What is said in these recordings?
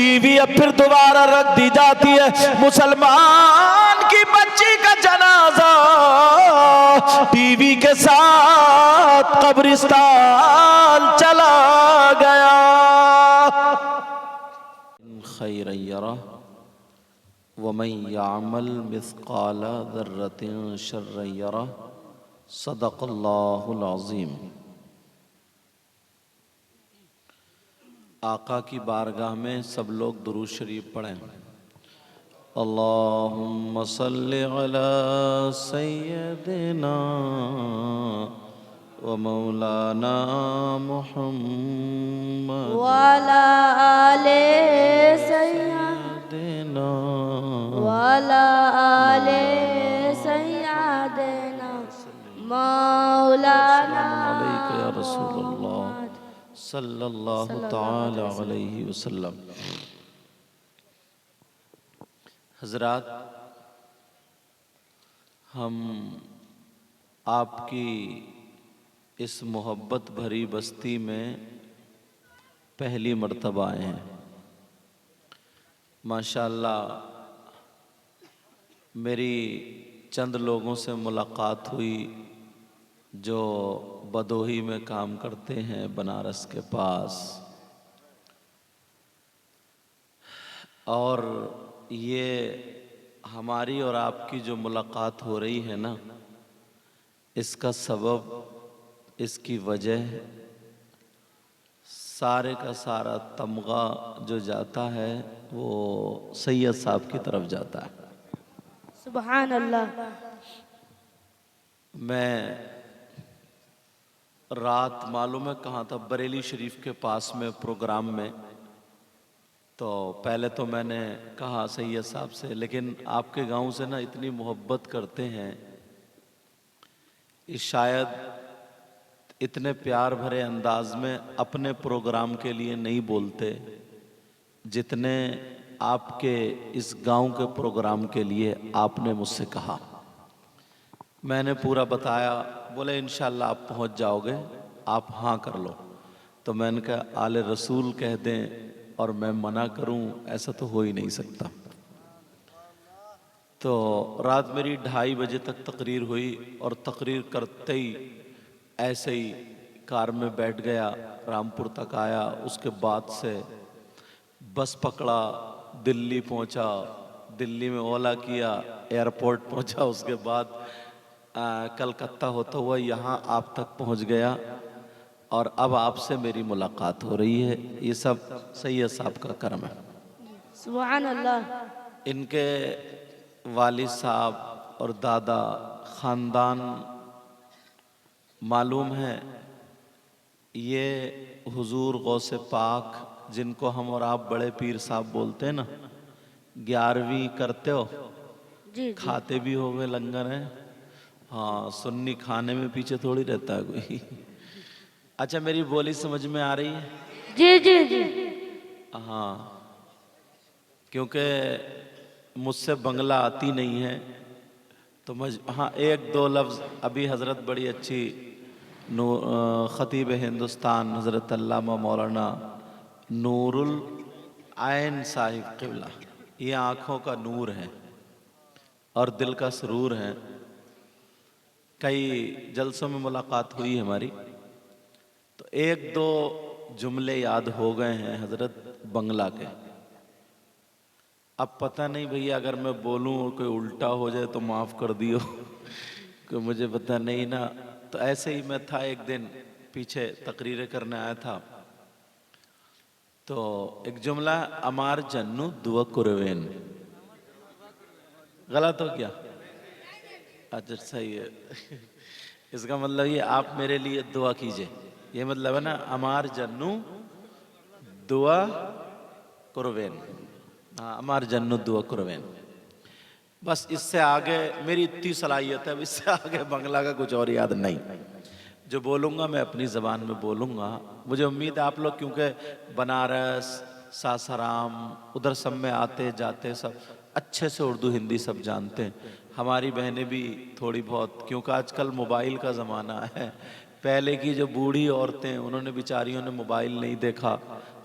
बीवी अब फिर दोबारा रख दी जाती है। मुसलमान की बच्ची का जनाजा बीवी के साथ कब्रिस्तान चला गया। खैरन यरा वमन यामल मिस्काल ज़र्रतिन शर्रन यरा। सदक़ल्लाहुल अज़ीम। आका की बारगाह में सब लोग दुरूद शरीफ पढ़ें। अल्लाहुम्मा सल्लि अला सय्यदिना व मौलाना मुहम्मद व अला आले सय्यदिना व अला आले सय्यदिना मौलाना अलैका या रसूलल्लाह सल्लल्लाहु ताला अलैहि वसल्लम। हज़रात, हम आपकी इस मोहब्बत भरी बस्ती में पहली मर्तबा आए हैं। माशाअल्लाह मेरी चंद लोगों से मुलाकात हुई जो बदोही में काम करते हैं बनारस के पास, और ये हमारी और आपकी जो मुलाकात हो रही है ना, इसका सबब, इसकी वजह, सारे का सारा तमगा जो जाता है वो सैयद साहब की तरफ जाता है। सुभान अल्लाह। मैं रात मालूम है कहाँ था, बरेली शरीफ के पास में प्रोग्राम में। तो पहले तो मैंने कहा सैयद साहब से, लेकिन आपके गांव से ना इतनी मोहब्बत करते हैं, शायद इतने प्यार भरे अंदाज में अपने प्रोग्राम के लिए नहीं बोलते जितने आपके इस गांव के प्रोग्राम के लिए आपने मुझसे कहा। मैंने पूरा बताया, बोले इंशाल्लाह आप पहुंच जाओगे, आप हाँ कर लो। तो मैंने कहा आले रसूल कह दें और मैं मना करूं, ऐसा तो हो ही नहीं सकता। तो रात मेरी 2:30 बजे तक तकरीर हुई, और तकरीर करते ही ऐसे ही कार में बैठ गया, रामपुर तक आया। उसके बाद से बस पकड़ा, दिल्ली पहुंचा, दिल्ली में ओला किया, एयरपोर्ट पहुंचा। उसके बाद कलकत्ता होता हुआ यहाँ आप तक पहुंच गया, और अब आपसे मेरी मुलाकात हो रही है। ये सब सैयद साहब का करम है। सुभान अल्लाह। इनके वालिद साहब और दादा ख़ानदान मालूम है, ये हुजूर गौसे पाक, जिनको हम और आप बड़े पीर साहब बोलते हैं ना, 11वीं करते हो, जी जी। खाते भी हो गए, लंगर है। हाँ, सुन्नी खाने में पीछे थोड़ी रहता है कोई। अच्छा, मेरी बोली समझ में आ रही है? जी जी जी। हाँ, क्योंकि मुझसे बंगला आती नहीं है, तो हाँ, 1-2 लफ्ज़ अभी हज़रत बड़ी अच्छी ख़तीब हिंदुस्तान हज़रत अल्लामा मौलाना नूरुल आइन साहिब क़िबला, ये आँखों का नूर है और दिल का सुरूर है। कई जलसों में मुलाकात हुई हमारी, तो 1-2 जुमले याद हो गए हैं हज़रत बंगला के। अब पता नहीं भैया, अगर मैं बोलूं और कोई उल्टा हो जाए तो माफ़ कर दियो कि मुझे पता नहीं ना। तो ऐसे ही मैं था, एक दिन पीछे तकरीरें करने आया था, तो एक जुमला अमार जन्नू दुआ कुरवेन, गलत हो गया? अच्छा, सही है। इसका मतलब ये आप मेरे लिए दुआ कीजिए, ये मतलब है ना, अमार जन्नू दुआ कुरवेन। हाँ, अमार जन्नू दुआ कुरवेन। बस इससे आगे मेरी इतनी सलाहियत है, इससे आगे बंगला का कुछ और याद नहीं। जो बोलूँगा मैं अपनी ज़बान में बोलूँगा। मुझे उम्मीद है आप लोग, क्योंकि बनारस, सासाराम, उधर सब में आते जाते सब अच्छे से उर्दू हिंदी सब जानते हैं। हमारी बहनें भी थोड़ी बहुत, क्योंकि आजकल मोबाइल का ज़माना है। पहले की जो बूढ़ी औरतें, उन्होंने बेचारियों ने मोबाइल नहीं देखा,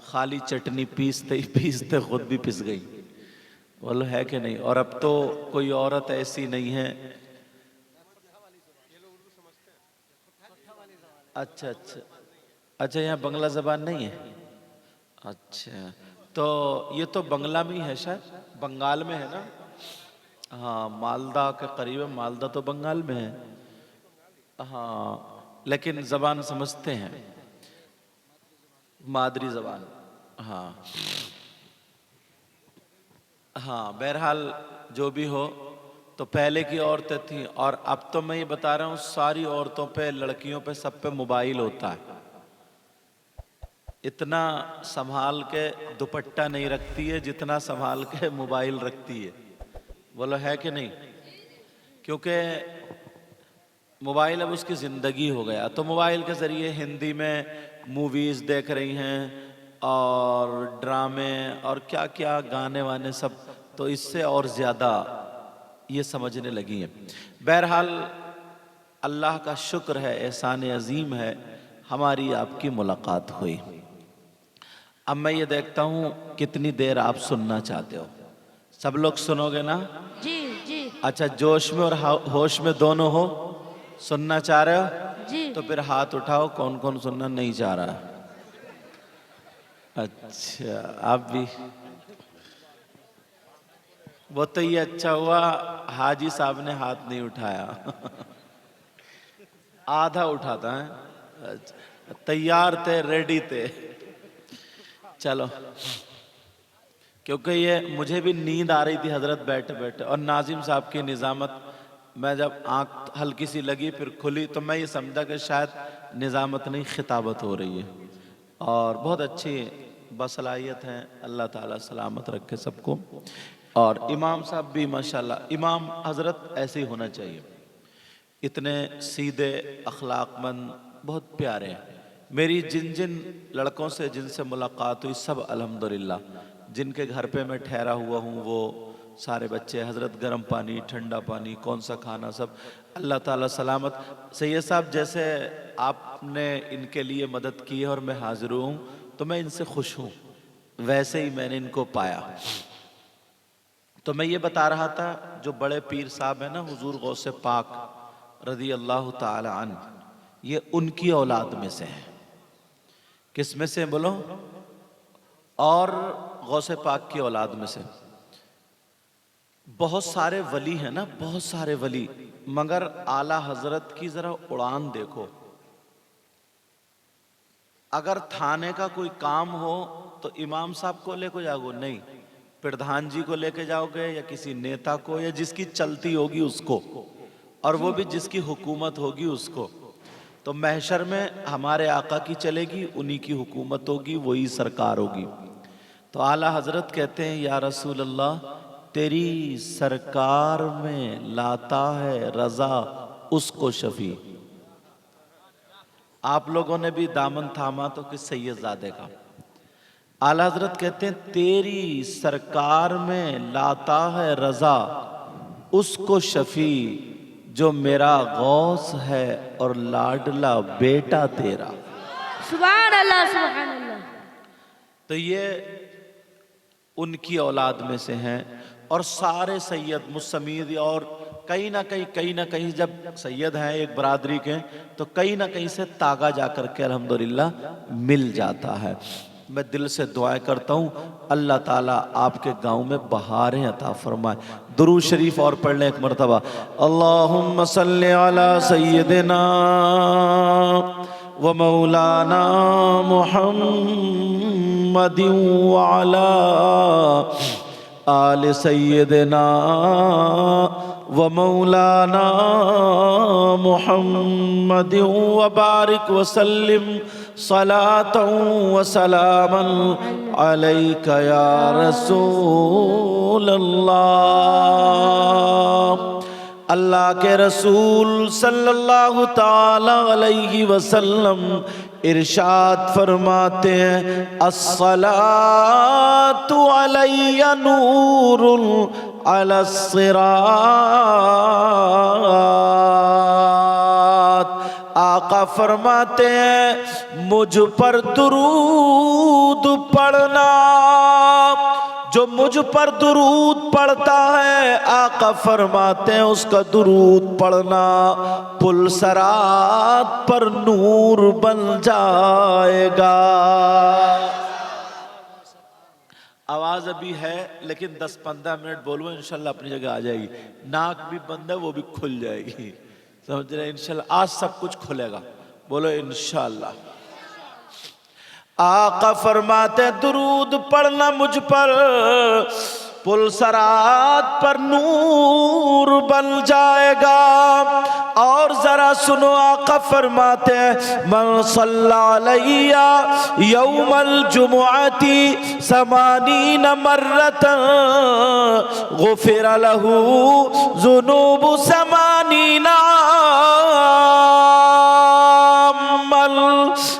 खाली चटनी पीसते ही पीसते खुद भी पिस गई। बोलो है कि नहीं। और अब तो कोई औरत ऐसी नहीं है। अच्छा अच्छा अच्छा, यहाँ बंगला जबान नहीं है। अच्छा, तो ये तो बंगला में ही है, शायद बंगाल में है ना। हाँ, मालदा के करीब है। मालदा तो बंगाल में है। हाँ, लेकिन जबान समझते हैं, मादरी जबान। हाँ हाँ, बहरहाल जो भी हो, तो पहले की औरतें थीं, और अब तो मैं ये बता रहा हूँ सारी औरतों पे, लड़कियों पे, सब पे मोबाइल होता है। इतना संभाल के दुपट्टा नहीं रखती है जितना संभाल के मोबाइल रखती है। बोलो है कि नहीं। क्योंकि मोबाइल अब उसकी ज़िंदगी हो गया। तो मोबाइल के ज़रिए हिंदी में मूवीज़ देख रही हैं, और ड्रामे, और क्या क्या गाने वाने सब, तो इससे और ज़्यादा ये समझने लगी हैं। बहरहाल अल्लाह का शुक्र है, एहसान अजीम है, हमारी आपकी मुलाकात हुई। अब मैं ये देखता हूँ कितनी देर आप सुनना चाहते हो। सब लोग सुनोगे ना। जी जी अच्छा, जोश में और होश में दोनों हो। सुनना चाह रहे हो जी। तो फिर हाथ उठाओ, कौन कौन सुनना नहीं चाह रहा। अच्छा, आप भी। वो तो ये अच्छा हुआ हाजी साहब ने हाथ नहीं उठाया। आधा उठाता है। अच्छा, तैयार थे, रेडी थे। चलो, क्योंकि ये मुझे भी नींद आ रही थी हजरत बैठे बैठे, और नाजिम साहब की निज़ामत, मैं जब आंख हल्की सी लगी फिर खुली तो मैं ये समझा कि शायद निज़ामत नहीं, खिताबत हो रही है। और बहुत अच्छी बसलाहियत है, अल्लाह ताला सलामत रखे सबको। और इमाम साहब भी माशाल्लाह, इमाम हजरत ऐसे ही होना चाहिए, इतने सीधे, अखलाकमंद, बहुत प्यारे हैं। मेरी जिन जिन लड़कों से जिनसे मुलाकात हुई, सब अल्हम्दुलिल्लाह, जिनके घर पे मैं ठहरा हुआ हूँ, वो सारे बच्चे हजरत गर्म पानी, ठंडा पानी, कौन सा खाना, सब अल्लाह ताला सलामत। सैयद साहब जैसे आपने इनके लिए मदद की है और मैं हाजिर हूँ, तो मैं इनसे खुश हूँ, वैसे ही मैंने इनको पाया। तो मैं ये बता रहा था, जो बड़े पीर साहब हैं ना, हुजूर गौसे पाक रज़ी अल्लाह ताला अन, ये उनकी औलाद में से है। किस में से बोलो। और गौसे पाक की औलाद में से। बहुत सारे वली हैं ना, बहुत सारे वली, मगर आला हजरत की जरा उड़ान देखो। अगर थाने का कोई काम हो तो इमाम साहब को लेके जाओगे नहीं, प्रधान जी को लेके जाओगे, या किसी नेता को, या जिसकी चलती होगी उसको, और वो भी जिसकी हुकूमत होगी उसको। तो महशर में हमारे आका की चलेगी, उन्हीं की हुकूमत होगी, वही सरकार होगी। तो आला हजरत कहते हैं, या रसूल अल्लाह, तेरी सरकार में लाता है रजा उसको शफी। आप लोगों ने भी दामन थामा तो किस सैयदजादे का। आला हजरत कहते हैं, तेरी सरकार में लाता है रजा उसको शफी, जो मेरा गौस है और लाडला बेटा तेरा। सुभान अल्लाह सुभान अल्लाह। तो ये उनकी औलाद में से हैं। और सारे सैयद मुसमीद, और कहीं ना कहीं जब सैयद हैं एक बरादरी के, तो कहीं ना कहीं से तागा जा करके अल्हम्दुलिल्लाह मिल जाता है। मैं दिल से दुआएं करता हूँ, अल्लाह ताला आपके गांव में बहारें अता फरमाए। दुरूद शरीफ और पढ़ लें एक मरतबा। अल्लाहुम्मा सल्ली अला सय्यिदिना व मौलाना मुहम्मदिन व अला आल सय्यिदिना व मौलाना मुहम्मदिन व बारिक व सल्लिम सलातन व सलामन अलैका या रसूल अल्लाह। अल्लाह के रसूल सल्लल्लाहु ताला अलैहि वसल्लम इरशाद फरमाते हैं, अस्सलातु अलैया नूरुन अला सिरात। आका फरमाते हैं मुझ पर दुरूद पढ़ना। जो मुझ पर दुरूद पढ़ता है आका फरमाते हैं उसका दुरूद पढ़ना पुल सरात पर नूर बन जाएगा। आवाज अभी है लेकिन 10-15 मिनट बोलो इंशाल्लाह अपनी जगह आ जाएगी। नाक भी बंद है वो भी खुल जाएगी, समझ रहे? इंशाल्लाह आज सब कुछ खुलेगा, बोलो इंशाल्लाह। आका फरमाते दुरूद पढ़ना मुझ पर पुल सरात पर नूर बन जाएगा। और जरा सुनो आका फरमाते हैं मन सल्ला अलैया यौमल जुमुअती समानीन मर्रतन गुफिर लहू जुनूबु समानीना।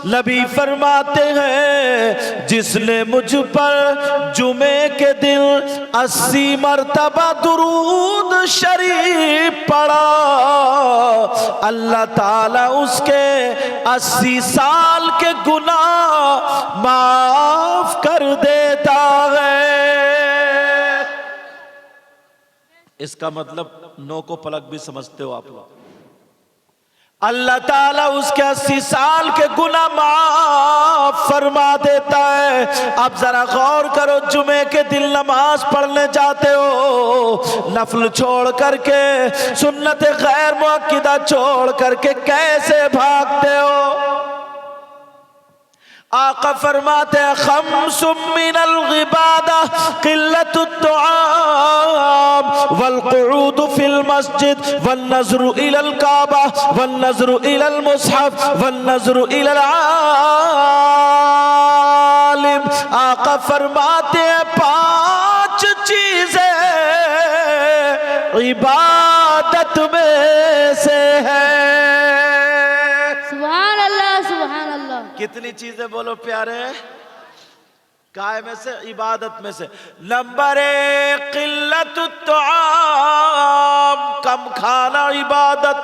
नबी फरमाते हैं जिसने मुझ पर जुमे के दिन 80 मरतबा दुरूद शरीफ पढ़ा अल्लाह ताला उसके 80 साल के गुनाह माफ कर देता है। इसका मतलब नो को पलक भी समझते हो आप लोग। अल्लाह ताला उसके 80 साल के गुनाह माफ फरमा देता है। अब जरा गौर करो, जुमे के दिन नमाज पढ़ने जाते हो, नफल छोड़ करके, सुन्नत गैर मुअक्किदा छोड़ करके कैसे भागते हो? आका फरमाते हैं खम्सुम मिनल गिबादा किल्लतुत तुआम वल कुऊद फिल मस्जिद वन नज़रु इलल काबा वन नज़रु इलल मुसहफ वन नज़रु इलल आलिम। आका फरमाते हैं 5 चीजें इबादत में से है। सुभान अल्लाह, सुभान अल्लाह। कितनी चीजें बोलो प्यारे? काय में से? इबादत में से। नंबर 1 किल्लतुत तुआम, कम खाना इबादत।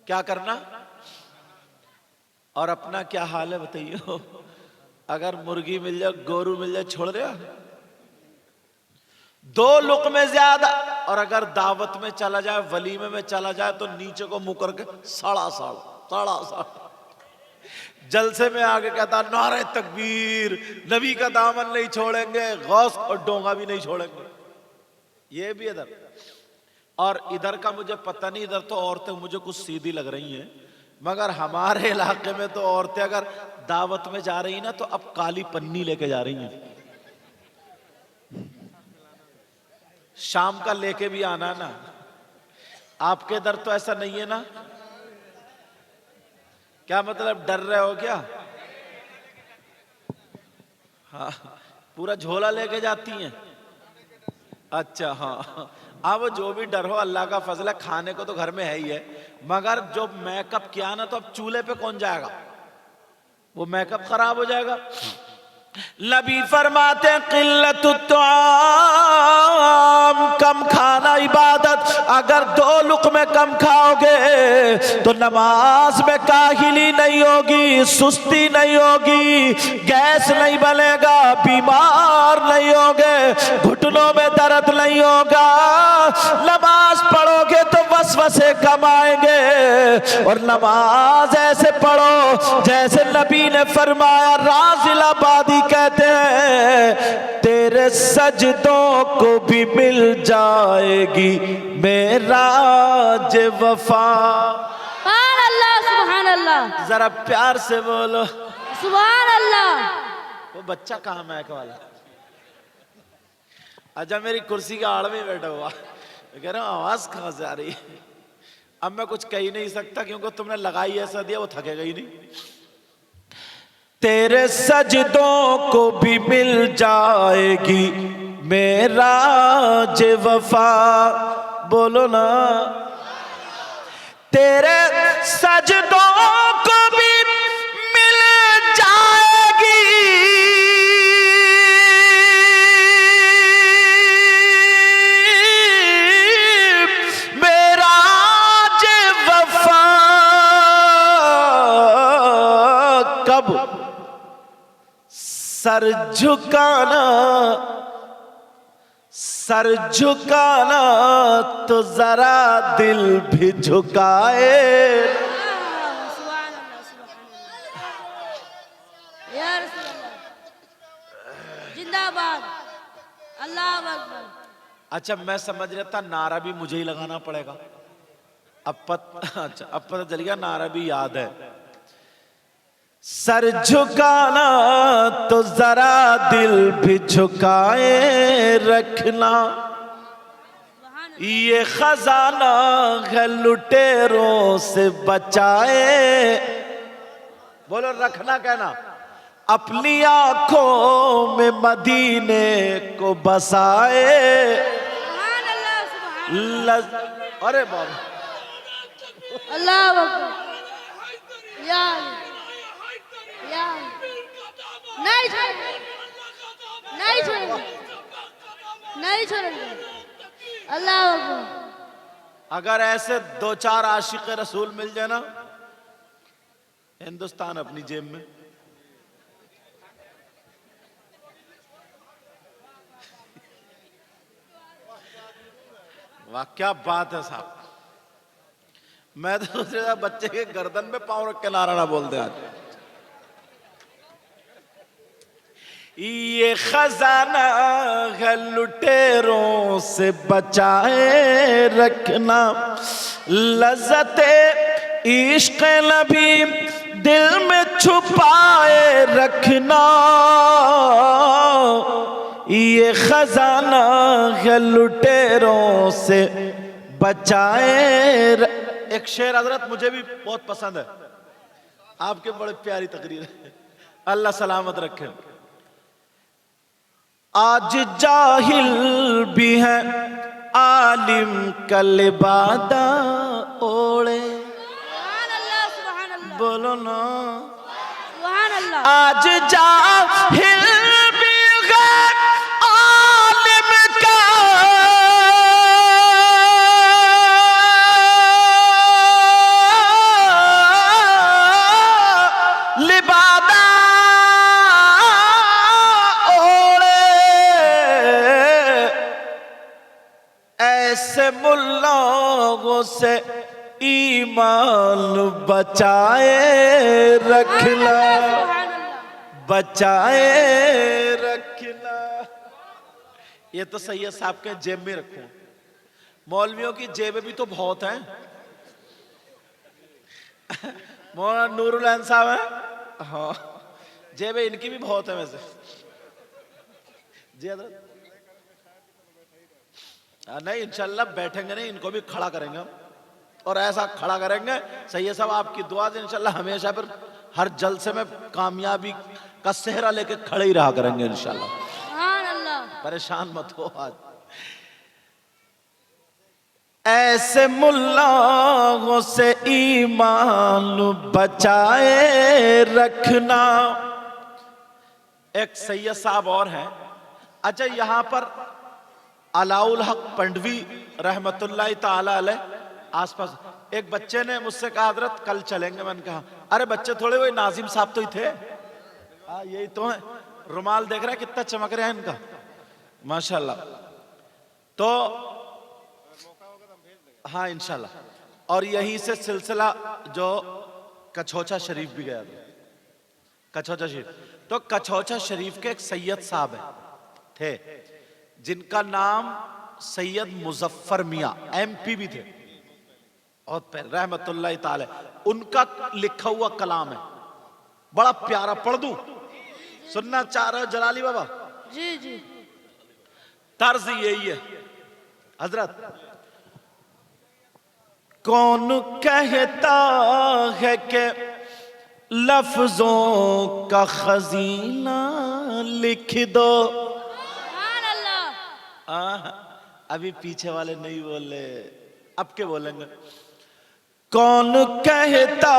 क्या करना? और अपना क्या हाल है बताइए? अगर मुर्गी मिल जाए, गोरू मिल जाए, छोड़ रहे हो? 2 लुक़मे ज्यादा। और अगर दावत में चला जाए, वलीमे में चला जाए तो नीचे को मुंह करके साड़ा जलसे में आगे कहता नारे तकबीर, नबी का दामन नहीं छोड़ेंगे, गौस और डोंगा भी नहीं छोड़ेंगे। ये भी इधर। और इधर का मुझे पता नहीं, इधर तो औरतें मुझे कुछ सीधी लग रही हैं, मगर हमारे इलाके में तो औरतें अगर दावत में जा रही ना तो अब काली पन्नी लेके जा रही हैं। शाम का लेके भी आना ना। आपके इधर तो ऐसा नहीं है ना? क्या मतलब, डर रहे हो क्या? हाँ, पूरा झोला लेके जाती हैं? अच्छा हाँ, अब जो भी डर हो, अल्लाह का फजल है, खाने को तो घर में है ही है, मगर जो मेकअप किया ना तो अब चूल्हे पे कौन जाएगा? वो मेकअप खराब हो जाएगा। नबी फरमाते किल्लतुत तुआम, कम खाना इबादत। अगर 2 लुक़मे कम खाओगे तो नमाज में काहिली नहीं होगी, सुस्ती नहीं होगी, गैस नहीं बनेगा, बीमार नहीं होगे, घुटनों में दर्द नहीं होगा। नमाज पढ़ोगे तो वसवसे कम आएंगे। और नमाज ऐसे पढ़ो जैसे नबी ने फरमाया, राज़िल आबादी कहते हैं तेरे सजदों को भी मिल जाएगी मेराज वफा। सुभान अल्लाह, सुभान अल्लाह। जरा प्यार से बोलो सुभान अल्लाह। वो बच्चा कहाँ मैक वाला? अच्छा, मेरी कुर्सी के आड़ में बैठा हुआ, कह रहा हूँ आवाज कहाँ से आ रही है? अब मैं कुछ कह ही नहीं सकता क्योंकि तुमने लगाई ऐसा दिया, वो थकेगा ही नहीं। तेरे सजदों को भी मिल जाएगी मेराज वफा। बोलो ना, तेरे सजदों को भी मिल जाएगी मेराज वफा। सर झुकाना, सर झुकाना तो जरा दिल भी झुकाए। सुभान अल्लाह, सुभान अल्लाह। या रसूल अल्लाह, जिंदाबाद, अल्लाह अकबर। अच्छा, मैं समझ रहा था नारा भी मुझे ही लगाना पड़ेगा। अच्छा, अब पता चल गया नारा भी याद है। सर झुकाना तो जरा दिल भी झुकाए रखना, ये खजाना है लुटेरों से बचाए। बोलो रखना कहना, अपनी आंखों में मदीने को बसाए। सुभान अल्लाह, सुभान अल्लाह। अरे बाबा, अल्लाह अकबर। या अली, या अली। नहीं छोड़ेंगे, नहीं छोड़ेंगे, नहीं छोड़ेंगे। अल्लाह अकबर। अगर ऐसे दो चार आशिक रसूल मिल जाए ना, हिंदुस्तान अपनी जेब में। वाह क्या बात है साहब। मैं तो सोच रहा था बच्चे के गर्दन में पांव रख के नारा ना बोल दे आज। ये खजाना है लुटेरों से बचाए रखना, लज्जते इश्क नबी दिल में छुपाए रखना। ये खजाना है लुटेरों से बचाए। एक शेर हजरत मुझे भी बहुत पसंद है, आपके बड़े प्यारी तकरीर है, अल्लाह सलामत रखे। आज जाहिल भी है आलिम कल बादा ओढ़े। सुभान अल्लाह, सुभान अल्लाह। बोलो ना, सुभान अल्लाह। आज जाहिल भी है आलिम का लिबादा ऐसे मुल्लाओं से ईमान बचाए रखना, सुभान अल्लाह। बचाए रखना। ये तो सैयद साहब के जेब में रखूं, मौलवियों की जेबें भी तो बहुत हैं। मौलाना नूरुल हसन साहब हैं, हाँ जेबें इनकी भी बहुत है वैसे। जी हजरत, नहीं इंशाल्लाह बैठेंगे नहीं, इनको भी खड़ा करेंगे हम, और ऐसा खड़ा करेंगे सैयद साहब आपकी दुआ से इंशाल्लाह हमेशा पर हर जलसे में कामयाबी का सेहरा लेके खड़े ही रहा करेंगे इंशाल्लाह। सुभान अल्लाह। परेशान मत हो आज। ऐसे मुल्लाओं से ईमान बचाए रखना। एक सैयद साहब और हैं। अच्छा, यहां पर अलाउल हक पंडवी रहमतुल्लाह ताला अलैह आसपास एक बच्चे ने मुझसे कहा हजरत कल चलेंगे। मैंने कहा अरे बच्चे थोड़े, वही नाजिम साहब तो ही थे। हाँ यही तो है, रुमाल देख रहा है कितना चमक रहा है इनका, माशाल्लाह। तो हाँ इंशाल्लाह। और यहीं से सिलसिला जो कछोचा शरीफ भी गया था, कछोचा शरीफ। तो कछोचा शरीफ के एक सैयद साहब थे जिनका नाम सैयद मुजफ्फर मियाँ, MP भी थे बहुत पहले रहमतुल्लाह ताला। उनका लिखा हुआ कलाम है बड़ा प्यारा, पढ़ दूं? सुनना चाह रहे हो जलाली बाबा? जी जी। तर्ज यही है हजरत। कौन कहता है कि लफ्जों का खजीना लिख दो। सुभान अल्लाह। अभी पीछे वाले नहीं बोले, अब के बोलेंगे। कौन कहता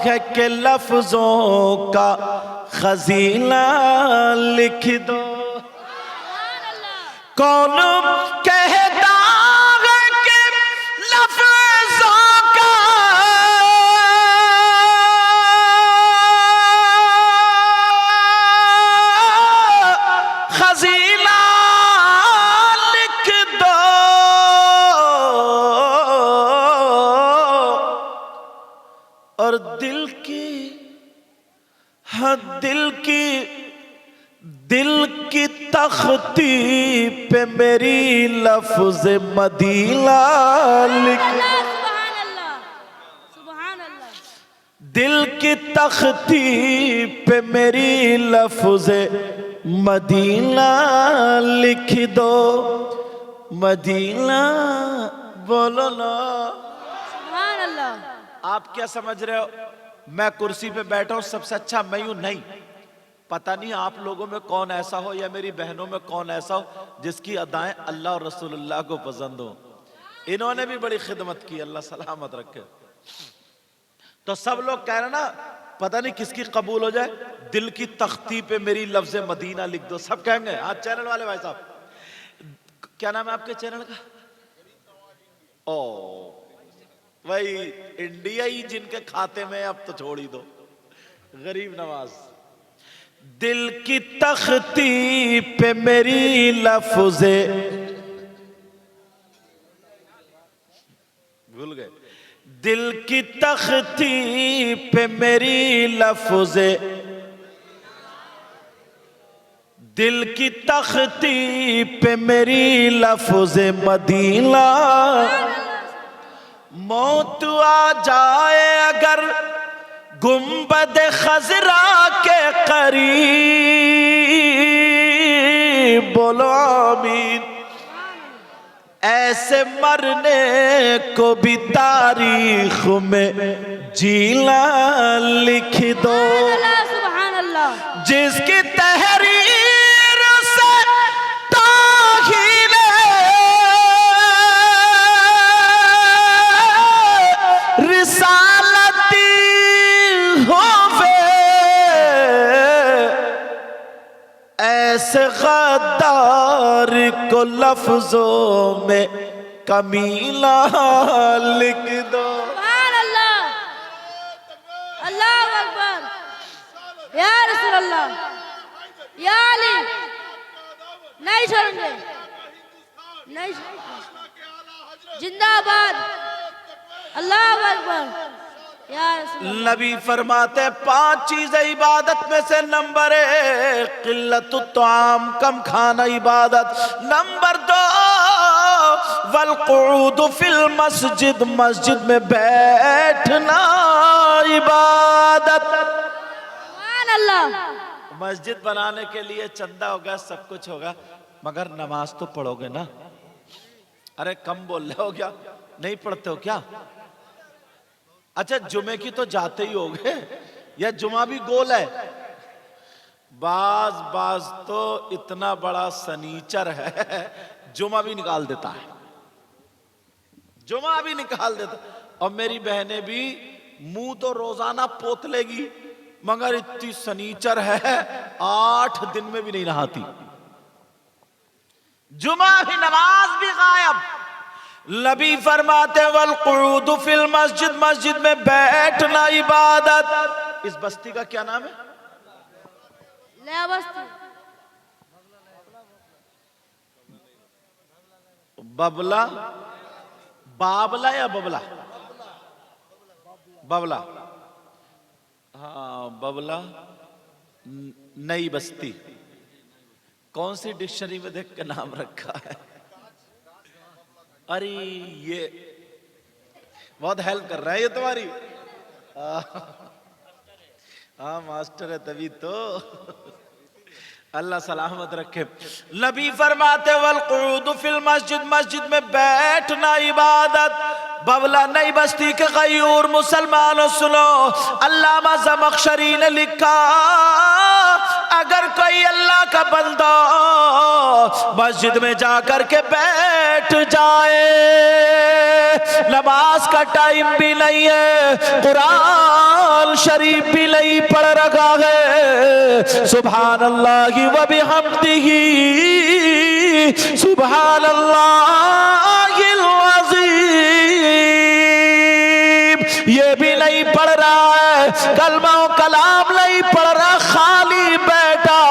है कि लफ्जों का खजीना लिख दो। सुभान अल्लाह। कौन कहता है कि लफ्जों का फजीला लिख दो, और दिल की, हाँ दिल की तख्ती पे मेरी लफ्ज मदीना लिख, सुभान अल्लाह, सुभान अल्लाह। दिल की तख्ती पे मेरी लफ्ज मदीना लिख दो। मदीना बोलो ना। सुभान अल्लाह। आप क्या समझ रहे हो मैं कुर्सी पे बैठा हूं सबसे अच्छा मैं हूं? नहीं, पता नहीं आप लोगों में कौन ऐसा हो या मेरी बहनों में कौन ऐसा हो जिसकी अदाएं अल्लाह और रसूलुल्लाह को पसंद हो। इन्होंने भी बड़ी खिदमत की, अल्लाह सलामत रखे। तो सब लोग कह रहे ना पता नहीं किसकी कबूल हो जाए, दिल की तख्ती पे मेरी लफ्ज मदीना लिख दो, सब कहेंगे। हाँ चैनल वाले भाई साहब, क्या नाम है आपके चैनल का? ओ वही इंडिया ही जिनके खाते में, अब तो छोड़ ही दो, गरीब नवाज। दिल की तख्ती पे मेरी लफ्ज़े, भूल गए, दिल की तख्ती पे मेरी लफ्ज़े, दिल की तख्ती पे मेरी लफ्ज़े मदीना। मौत आ जाए अगर गुंबद खजरा के करीब, बोलो आमीन। ऐसे मरने को भी तारीख में जीना लिख दो, सुभान अल्लाह। जिसकी तहरीर से ताहीने रिसालती होवे, ऐसे गद्दार को लफ्जों में कमीना लिख दो। सुभान अल्लाह, अल्लाहु अकबर, या रसूल अल्लाह, या अली। नहीं छोड़ेंगे, नहीं छोड़ेंगे। जिंदाबाद, अल्लाहु अकबर, या रसूल अल्लाह। नबी फरमाते 5 चीजें इबादत में से नंबर 1 किल्लतु ताम, कम खाना इबादत। नंबर 2 वलक़ुऊद फिल मस्जिद, मस्जिद में बैठना इबादत। सुभान अल्लाह। मस्जिद बनाने के लिए चंदा होगा, सब कुछ होगा, मगर नमाज तो पढ़ोगे ना। अरे कम बोल रहे हो क्या, नहीं पढ़ते हो क्या? अच्छा जुमे की तो जाते ही होगे, या जुमा भी गोल है? बाज तो इतना बड़ा सनीचर है जुमा भी निकाल देता है, जुमा भी निकाल देता। और मेरी बहनें भी मुंह तो रोजाना पोत लेगी, मगर इतनी सनीचर है 8 दिन में भी नहीं नहाती। जुमा भी नमाज भी गायब। नबी फरमाते वलक़ुऊद फिल मस्जिद, मस्जिद में बैठना इबादत। इस बस्ती का क्या नाम है? नया बस्ती। बबला, बाबला या बबला? बबला, हाँ बबला नई बस्ती। कौन सी डिक्शनरी में देख के नाम रखा है? अरे ये बहुत हेल्प कर रहा है ये तुम्हारी। हाँ मास्टर है तभी तो, अल्लाह सलामत रखे। नबी फरमाते वलक़ुऊद फिल मस्जिद, मस्जिद में बैठना इबादत। बबला नई बस्ती के गयूर मुसलमानों सुनो, अल्लामा ज़मख़शरी ने लिखा अगर कोई अल्लाह का बंदा मस्जिद में जाकर के बैठ जाए, नमाज का टाइम भी नहीं है, कुरान शरीफ भी नहीं पढ़ रखा है, सुभान अल्लाह व बिहम्दिही सुभान अल्लाहिल अज़ीम, ये भी नहीं पढ़ रहा है, कलमा कलाम नहीं पढ़ रहा, खाली बैठा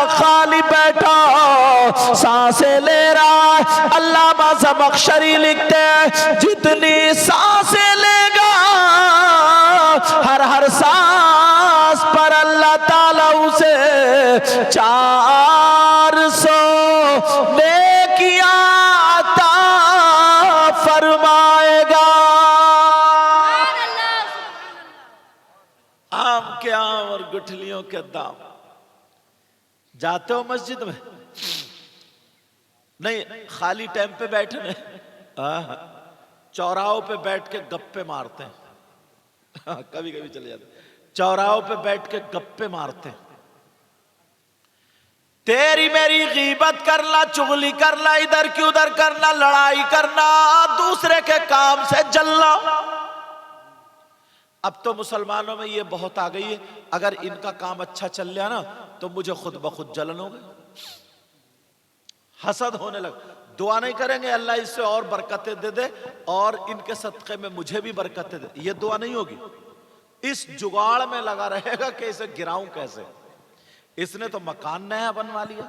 सांसें ले रहा है। अल्लामा ज़मख़शरी लिखते हैं जितनी सांसें लेगा हर सांस पर अल्लाह ताला उसे 400 नेकियां अता फरमाएगा। आम के आम और गुठलियों के दाम। जाते हो मस्जिद में? नहीं, खाली टाइम पे बैठने, चौराहों पे बैठ के गप्पे मारते हैं। कभी कभी चले जाते, चौराहों पे बैठ के गप्पे मारते हैं। तेरी मेरी गीबत करना, चुगली करना, इधर की उधर करना, लड़ाई करना, दूसरे के काम से जलना। अब तो मुसलमानों में ये बहुत आ गई है, अगर इनका काम अच्छा चल गया ना तो मुझे खुद ब खुद जलन हो गई, हसद होने लगा। दुआ नहीं करेंगे अल्लाह इससे और बरकतें दे दे और इनके सदक़े में मुझे भी बरकतें दे, ये दुआ नहीं होगी। इस जुगाड़ में लगा रहेगा कि इसे गिराऊं कैसे। इसने तो मकान नया बनवा लिया,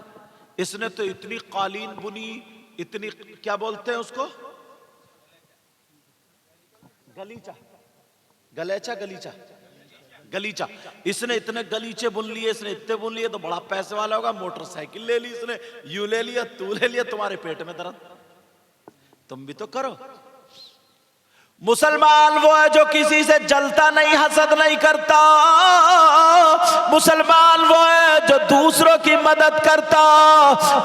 इसने तो इतनी कालीन बुनी, इतनी क्या बोलते हैं उसको, गलीचा, गलेचा, गलीचा, गलीचा। इसने इतने गलीचे बुन लिए, इसने इतने बुन लिए तो बड़ा पैसे वाला होगा। मोटरसाइकिल ले ली इसने, यू ले लिया, तू ले लिया, तुम्हारे पेट में दर्द, तुम भी तो करो। मुसलमान वो है जो किसी से जलता नहीं, हसद नहीं करता। मुसलमान वो है जो दूसरों की मदद करता।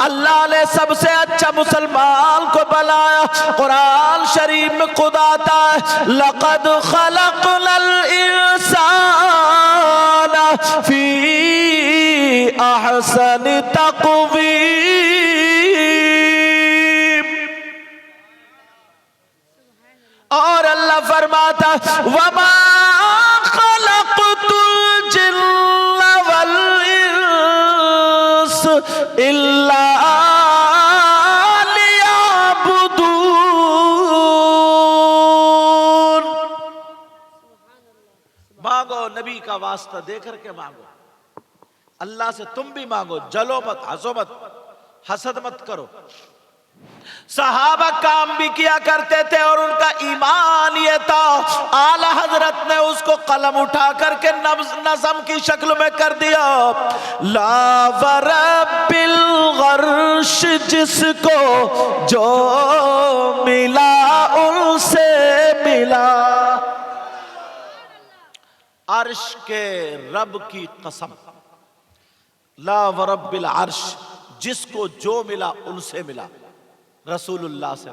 अल्लाह ने सबसे अच्छा मुसलमान को बनाया। कुरान शरीफ में खुद आता है लक़द खलक़नल इंसान फी अहसनि तक़वीम। और अल्लाह फरमाता वमा खलक़तुल जिन्न वल इंस इल्ला लियअबुदून। मांगो, नबी का वास्ता दे करके मांगो, अल्लाह से तुम भी मांगो, जलो मत, हंसो मत, हसद मत करो। सहाबा काम भी किया करते थे और उनका ईमान ये था, आला हजरत ने उसको कलम उठा करके नज़म की शक्ल में कर दिया। ला वरब्बिल गर्श जिसको जो मिला उनसे मिला। अर्श के रब की कसम, ला वरब्बिल अर्श, जिसको जो मिला उनसे मिला, रसूलुल्लाह से।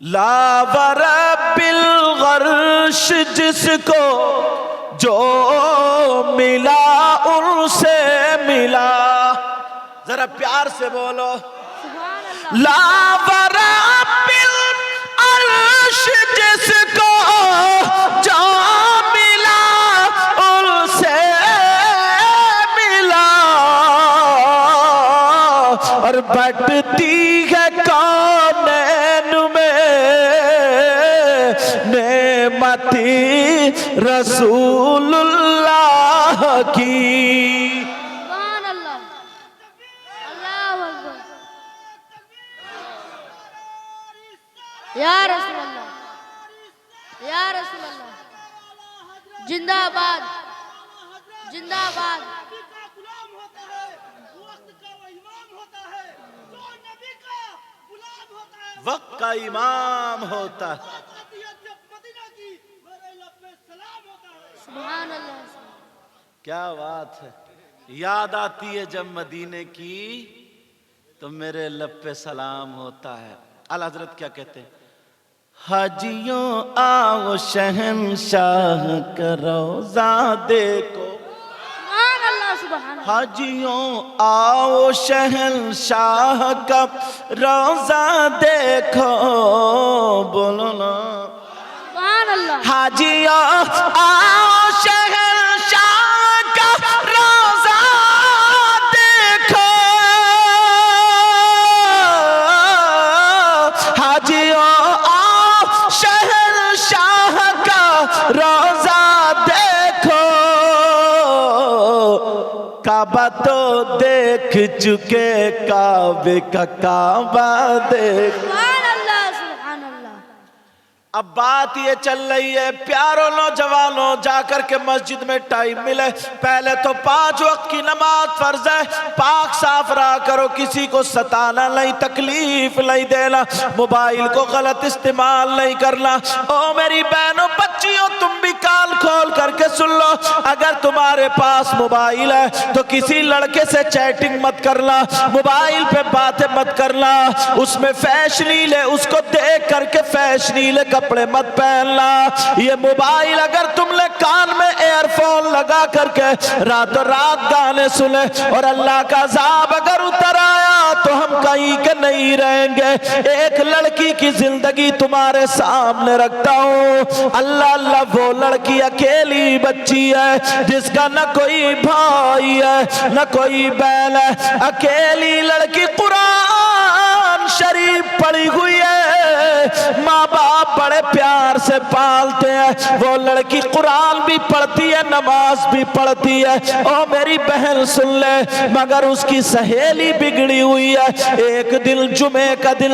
ला वरब्बिल गर्श, जिसको जो मिला उनसे मिला। जरा प्यार से बोलो, ला वरब्बिल अर्श, जिसको जो मिला उनसे मिला। और बटती है कौनैन में नेमती रसूलुल्लाह की। सुभान अल्लाह, अल्लाहु अकबर। या रसूल अल्लाह, या रसूल अल्लाह, जिंदाबाद, जिंदाबाद। वक्त का इमाम होता है। सुभान अल्लाह। क्या बात है, याद आती है जब मदीने की तो मेरे लब पे सलाम होता है। आला हजरत क्या कहते हैं, हाजियों आओ शहंशाह का रोज़ा देखो। सुभान अल्लाह, सुभान अल्लाह। हाजियों आओ शहंशाह का रोज़ा देखो। बोलो ना, सुभान अल्लाह। हाजियों आओ शहंशाह का रोज़ा देखो। हाजियों आओ शहंशाह का रोज़ा देखो। काबा तो देख चुके, काबे का काबा देख। सुभान अल्लाह सुभान अल्लाह। अब बात ये चल रही है, प्यारों नौजवानों, जाकर के मस्जिद में टाइम मिले, पहले तो 5 वक्त की नमाज फर्ज है, पाक साफ रहा करो, किसी को सताना नहीं, तकलीफ नहीं देना, मोबाइल को गलत इस्तेमाल नहीं करना। ओ मेरी बहनों बच्चियों, तुम भी कान खोल करके सुन लो, अगर तुम्हारे पास मोबाइल है तो किसी लड़के से चैटिंग मत करना, मोबाइल पे बातें मत करना, उसमें फैशनीले, उसको देख करके फैशनीले कपड़े मत पहनना। ये मोबाइल अगर तुमने कान में एयरफोन लगा करके रातों रात गाने सुने और अल्लाह का अज़ाब अगर उतर आया तो हम कहीं के नहीं रहेंगे। एक लड़की की जिंदगी तुम्हारे सामने रखता हूँ, अल्लाह अल्लाह, वो लड़की अकेली बच्ची है जिसका न कोई भाई है न कोई बहन है, अकेली लड़की कुरान शरीफ पढ़ी हुई है, माँ बाप बड़े प्यार से पालते हैं, वो लड़की कुरान भी पढ़ती है, नमाज भी पढ़ती है। ओ मेरी बहन सुन ले, मगर उसकी सहेली बिगड़ी हुई है। एक दिन जुमे का दिन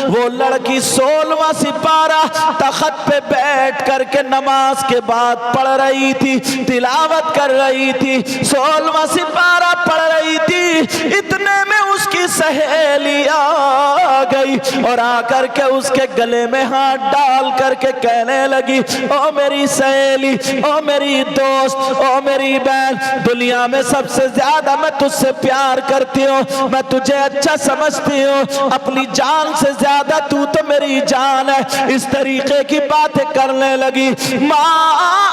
वो लड़की 16वां सिपारा तख्त पे बैठ करके नमाज के बाद पढ़ रही थी, तिलावत कर रही थी, 16वां सिपारा पढ़ रही थी। इतने में उसकी सहेली आ गई और आकर के उसके गले में हाथ डाल करके कहने लगी, ओ मेरी सहेली, ओ मेरी दोस्त, ओ मेरी बहन, दुनिया में सबसे ज्यादा मैं तुझसे प्यार करती हूँ, मैं तुझे अच्छा समझती हूँ, अपनी जान से ज्यादा तू तो मेरी जान है। इस तरीके की बातें करने लगी। माँ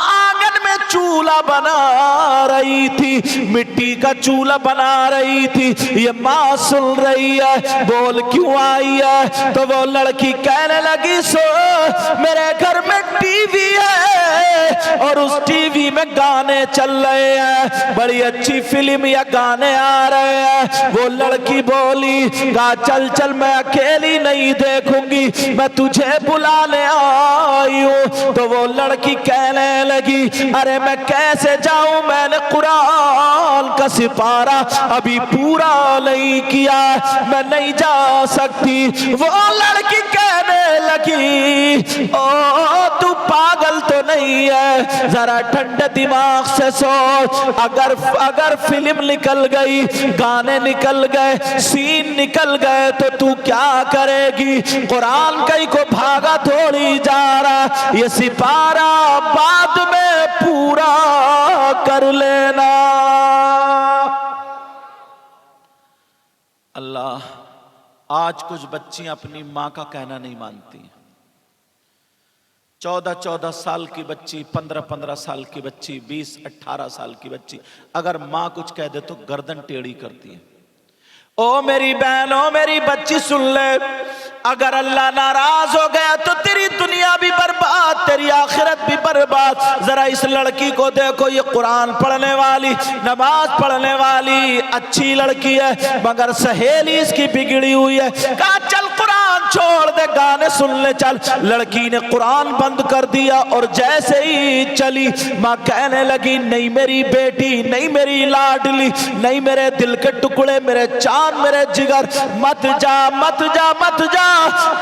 आंगन में चूल्हा बना रही थी, मिट्टी का चूल्हा बना रही थी, ये माँ सुन रही है, बोल क्यों आई है? तो वो लड़की कहने लगी, सो मेरे घर में टीवी है और उस टीवी में गाने चल रहे हैं, बड़ी अच्छी फिल्म या गाने आ रहे हैं। वो लड़की बोली, कहा चल चल, मैं अकेली नहीं देखूंगी, मैं तुझे बुलाने आई हूँ। तो वो लड़की कहने लगी, अरे मैं कैसे जाऊं, मैंने कुरान का सिपारा अभी पूरा नहीं किया, मैं नहीं जा सकती। वो लड़की कहने लगी, ओ तू पागल तो नहीं है, जरा ठंडे दिमाग से सोच, अगर फिल्म निकल गई, गाने निकल गए, सीन निकल गए तो तू क्या करेगी? कुरान कहीं को भागा थोड़ी जा रहा, ये सिपारा बाद में पूरा कर लेना। अल्लाह, आज कुछ बच्चियां अपनी माँ का कहना नहीं मानती। 14-14 साल की बच्ची, 15-15 साल की बच्ची, 20-18 साल की बच्ची अगर माँ कुछ कह दे तो गर्दन टेढ़ी करती है। ओ मेरी बहन, ओ मेरी बच्ची सुन ले, अगर अल्लाह नाराज हो गया तो तेरी दुनिया भी बर्बाद, तेरी आखिरत भी बर्बाद। जरा इस लड़की को देखो, ये कुरान पढ़ने वाली, नमाज पढ़ने वाली अच्छी लड़की है, मगर सहेली इसकी बिगड़ी हुई है। कहा चल कुरान छोड़ दे, गाने सुन ले चल। लड़की ने कुरान बंद कर दिया और जैसे ही चली, माँ कहने लगी, नहीं मेरी बेटी, नहीं मेरी लाडली, नहीं मेरे दिल के टुकड़े, मेरे चांद, मेरे जिगर, मत जा मत जा मत जा,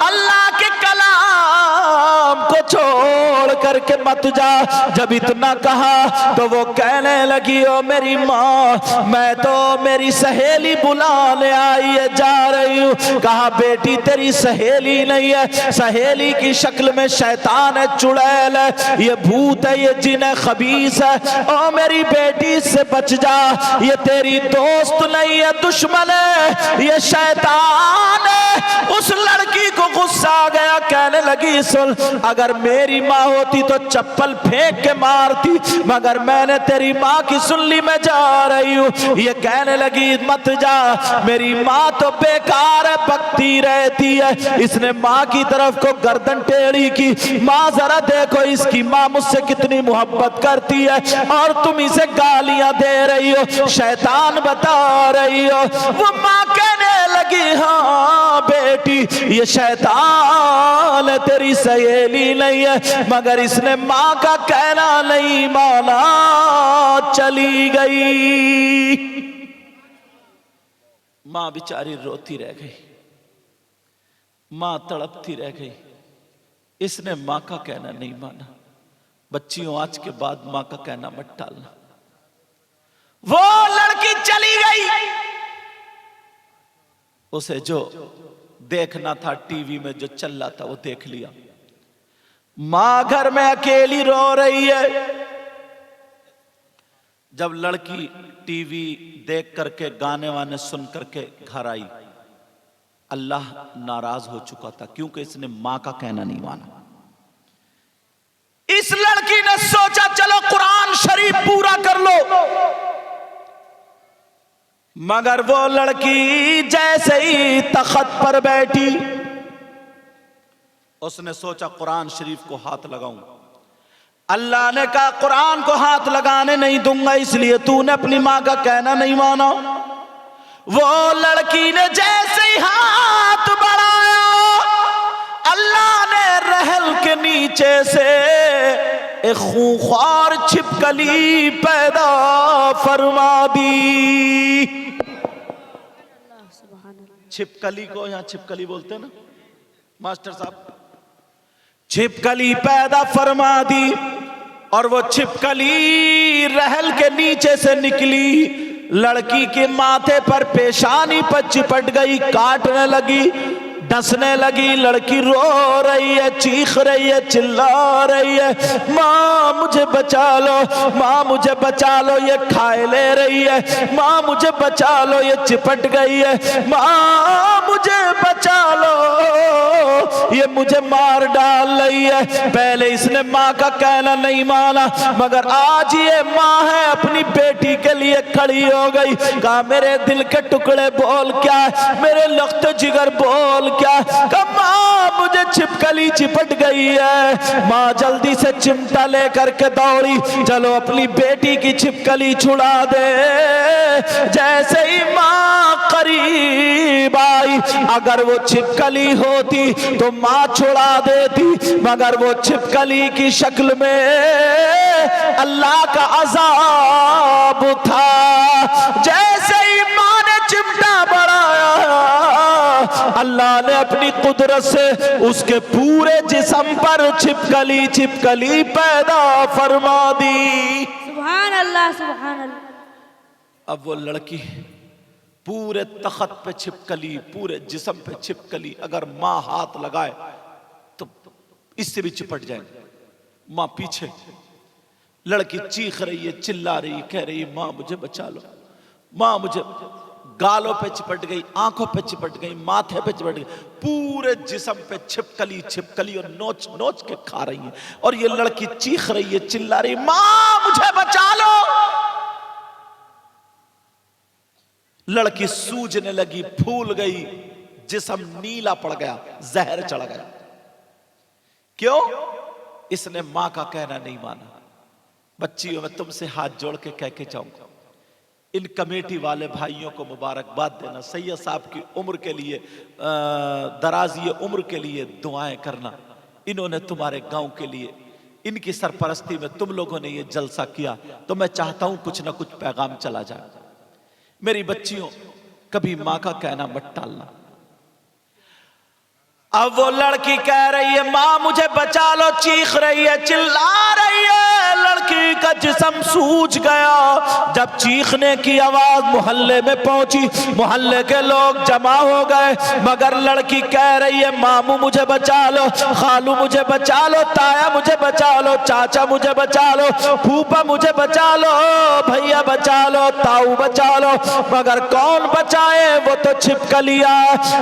अल्लाह के कलाम को छोड़ करके मत जा। जब इतना कहा तो वो कहने लगी, ओ मेरी माँ, मैं तो मेरी सहेली बुलाने आई है, जा रही हूँ। कहा बेटी तेरी सहेली नहीं है, सहेली की शक्ल में शैतान है, चुड़ैल है, ये भूत है, ये जिन है, खबीस है। ओ मेरी बेटी इससे बच जा, ये तेरी दोस्त नहीं है, दुश्मन है, ये शैतान है। उस लड़की को गुस्सा आ गया, कहने लगी, सुन, अगर मेरी माँ होती तो चप्पल फेंक के मारती, मगर मैंने तेरी माँ की सुन ली, मैं जा रही हूँ। ये कहने लगी, मत जा, मेरी माँ तो बेकार है, बकती रहती है। इसने माँ की तरफ को गर्दन टेढ़ी की। माँ जरा देखो, इसकी माँ मुझसे कितनी मोहब्बत करती है और तुम इसे गालियां दे रही हो, शैतान बता रही हो। वो माँ कहने लगी, हाँ बेटी, ये शैतान है, तेरी सहेली नहीं है, मगर इसने माँ का कहना नहीं माना, चली गई। माँ बेचारी रोती रह गई, माँ तड़पती रह गई, इसने माँ का कहना नहीं माना। बच्चियों, आज के बाद माँ का कहना मत टालना। वो लड़की चली गई, उसे जो देखना था टीवी में जो चल रहा था वो देख लिया। मां घर में अकेली रो रही है। जब लड़की टीवी देख करके गाने वाने सुन करके घर आई, अल्लाह नाराज हो चुका था, क्योंकि इसने मां का कहना नहीं माना। इस लड़की ने सोचा चलो कुरान शरीफ पूरा कर लो, मगर वो लड़की जैसे ही तख्त पर बैठी, उसने सोचा कुरान शरीफ को हाथ लगाऊं। अल्लाह ने कहा कुरान को हाथ लगाने नहीं दूंगा, इसलिए तूने अपनी मां का कहना नहीं माना। वो लड़की ने जैसे ही हाथ बढ़ाया, अल्लाह ने रहल के नीचे से एक खूंखार छिपकली पैदा फरमा दी। छिपकली को यहां छिपकली बोलते हैं ना मास्टर साहब, छिपकली पैदा फरमा दी। और वो छिपकली रहल के नीचे से निकली, लड़की के माथे पर पेशानी पर चिपट गई, काटने लगी, डसने लगी। लड़की रो रही है, चीख रही है, चिल्ला रही है, माँ मुझे बचा लो, माँ मुझे बचा लो, ये खाए ले रही है, माँ मुझे बचा लो, ये चिपट गई है, माँ मुझे बचा लो, ये मुझे मार डाल रही है। पहले इसने माँ का कहना नहीं माना, मगर आज ये माँ है, अपनी बेटी के लिए खड़ी हो गई। कहा मेरे दिल के टुकड़े बोल क्या, मेरे लख्त जिगर बोल क्या। कहा माँ मुझे छिपकली चिपट गई है। माँ जल्दी से चिमटा लेकर के दौड़ी, चलो अपनी बेटी की छिपकली छुड़ा दे। जैसे ही माँ करीब आई, अगर वो छिपकली होती तो माँ छुड़ा देती, मगर वो छिपकली की शक्ल में अल्लाह का अज़ाब था। जैसे ही माँ ने चिमटा बढ़ाया, अल्लाह ने अपनी कुदरत से उसके पूरे जिस्म पर छिपकली छिपकली पैदा फरमा दी। सुभान अल्लाह, सुभान अल्लाह। अब वो लड़की पूरे तख्त पे छिपकली, पूरे जिस्म पे छिपकली, अगर माँ हाथ लगाए तो इससे भी चिपट जाएंगे। माँ पीछे, लड़की चीख रही है, चिल्ला रही, कह रही है माँ मुझे बचा लो, माँ मुझे। गालों पे चिपट गई, आंखों पे चिपट गई, माथे पे चिपट गई, पूरे जिस्म पे छिपकली छिपकली, और नोच नोच के खा रही है। और ये लड़की चीख रही है, चिल्ला रही, माँ मुझे बचा लो। लड़की सूजने लगी, फूल गई, जिस्म नीला पड़ गया, जहर चढ़ गया। क्यों? इसने मां का कहना नहीं माना। बच्चियों, मैं तुमसे हाथ जोड़ के कह के जाऊंगा, इन कमेटी वाले भाइयों को मुबारकबाद देना। सैयद साहब की उम्र के लिए, दराजी उम्र के लिए दुआएं करना। इन्होंने तुम्हारे गांव के लिए, इनकी सरपरस्ती में तुम लोगों ने ये जलसा किया, तो मैं चाहता हूं कुछ ना कुछ पैगाम चला जाए। मेरी बच्चियों, कभी मां का कहना मत टालना। अब वो लड़की कह रही है माँ मुझे बचा लो, चीख रही है, चिल्ला रही है। लड़की का जिस्म सूज गया। जब चीखने की आवाज मोहल्ले में पहुंची, मोहल्ले के लोग जमा हो गए, मगर लड़की कह रही है मामू मुझे बचा लो, खालू मुझे बचा लो, ताया मुझे बचा लो, चाचा मुझे बचा लो, फूफा मुझे बचा लो, भैया बचा लो, ताऊ बचा लो। मगर कौन बचाए? वो तो छिपकलियां।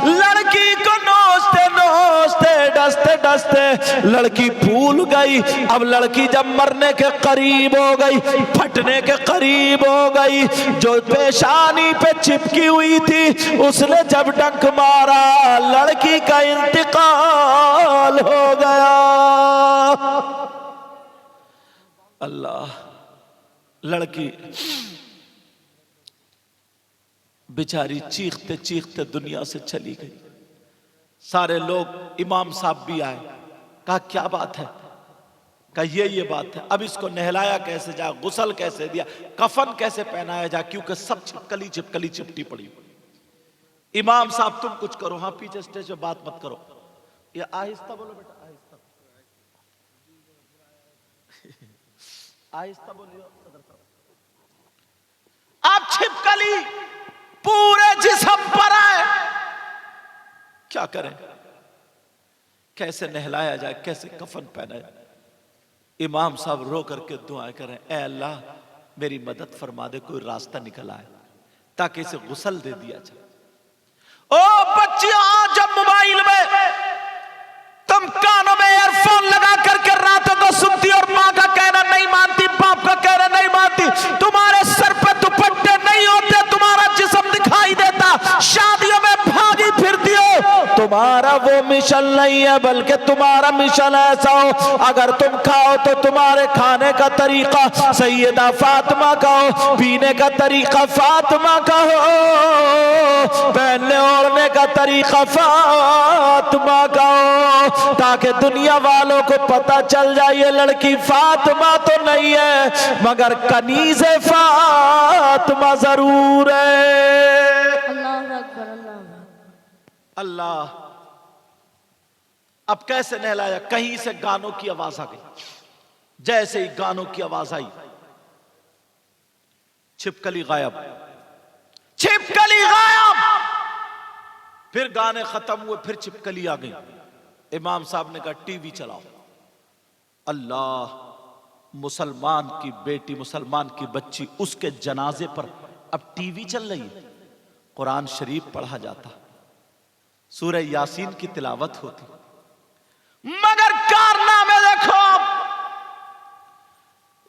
लड़की को नोचते नोचते, डसते डसते लड़की फूल गई। अब लड़की जब मरने के करीब हो गई, फटने के करीब हो गई, जो पेशानी पे चिपकी हुई थी उसने जब डंक मारा, लड़की का इंतकाल हो गया। अल्लाह, लड़की बेचारी चीखते चीखते दुनिया से चली गई। सारे लोग, इमाम साहब भी आए। कहा क्या बात है? कहा ये बात है। अब इसको नहलाया कैसे जाए, गुसल कैसे दिया, कफन कैसे पहनाया जाए, क्योंकि सब छिपकली छिपकली चिपटी पड़ी। इमाम साहब तुम कुछ करो, हाँ पीछे स्टेज पे बात मत करो, ये आहिस्ता बोलो बेटा, आहिस्ता आहिस्ता बोलियो। आप छिपकली पूरे जिस्म पर आए, क्या करें, कैसे नहलाया जाए, कैसे कफन पहनाया जाए। इमाम साहब रो करके दुआ करें, ऐ अल्लाह मेरी मदद फरमा दे, कोई रास्ता निकल आए ताकि इसे गुसल दे दिया जाए। ओ बच्चियों, जब मोबाइल में तुम कानों में ईयरफोन लगा करके रातों को सुनती और माँ का कहना नहीं मानती, बाप का कहना नहीं मानती, तुम्हारे सर पे दुपट्टे नहीं होते, तुम्हारा जिस्म दिखाई देता, शादियों में भागी फिरती हो, तुम्हारा वो मिशन नहीं है, बल्कि तुम्हारा मिशन ऐसा हो, अगर तुम खाओ तो तुम्हारे खाने का तरीका सैयदा फातिमा का हो, पीने का तरीका फातिमा का हो, पहनने ओढ़ने का तरीका फातिमा का हो, ताकि दुनिया वालों को पता चल जाए ये लड़की फातिमा तो नहीं है, मगर कनीज़े फातिमा जरूर है। अल्लाह अकबर, अल्लाह अल्लाह। अब कैसे नहलाया? कहीं से गानों की आवाज आ गई, जैसे ही गानों की आवाज आई छिपकली गायब, छिपकली गायब। फिर गाने खत्म हुए, फिर छिपकली आ गई। इमाम साहब ने कहा टीवी चलाओ। अल्लाह, मुसलमान की बेटी, मुसलमान की बच्ची, उसके जनाजे पर अब टीवी चल रही है, कुरान शरीफ पढ़ा जाता, सूरह यासीन की तिलावत होती, मगर कारनामे देखो।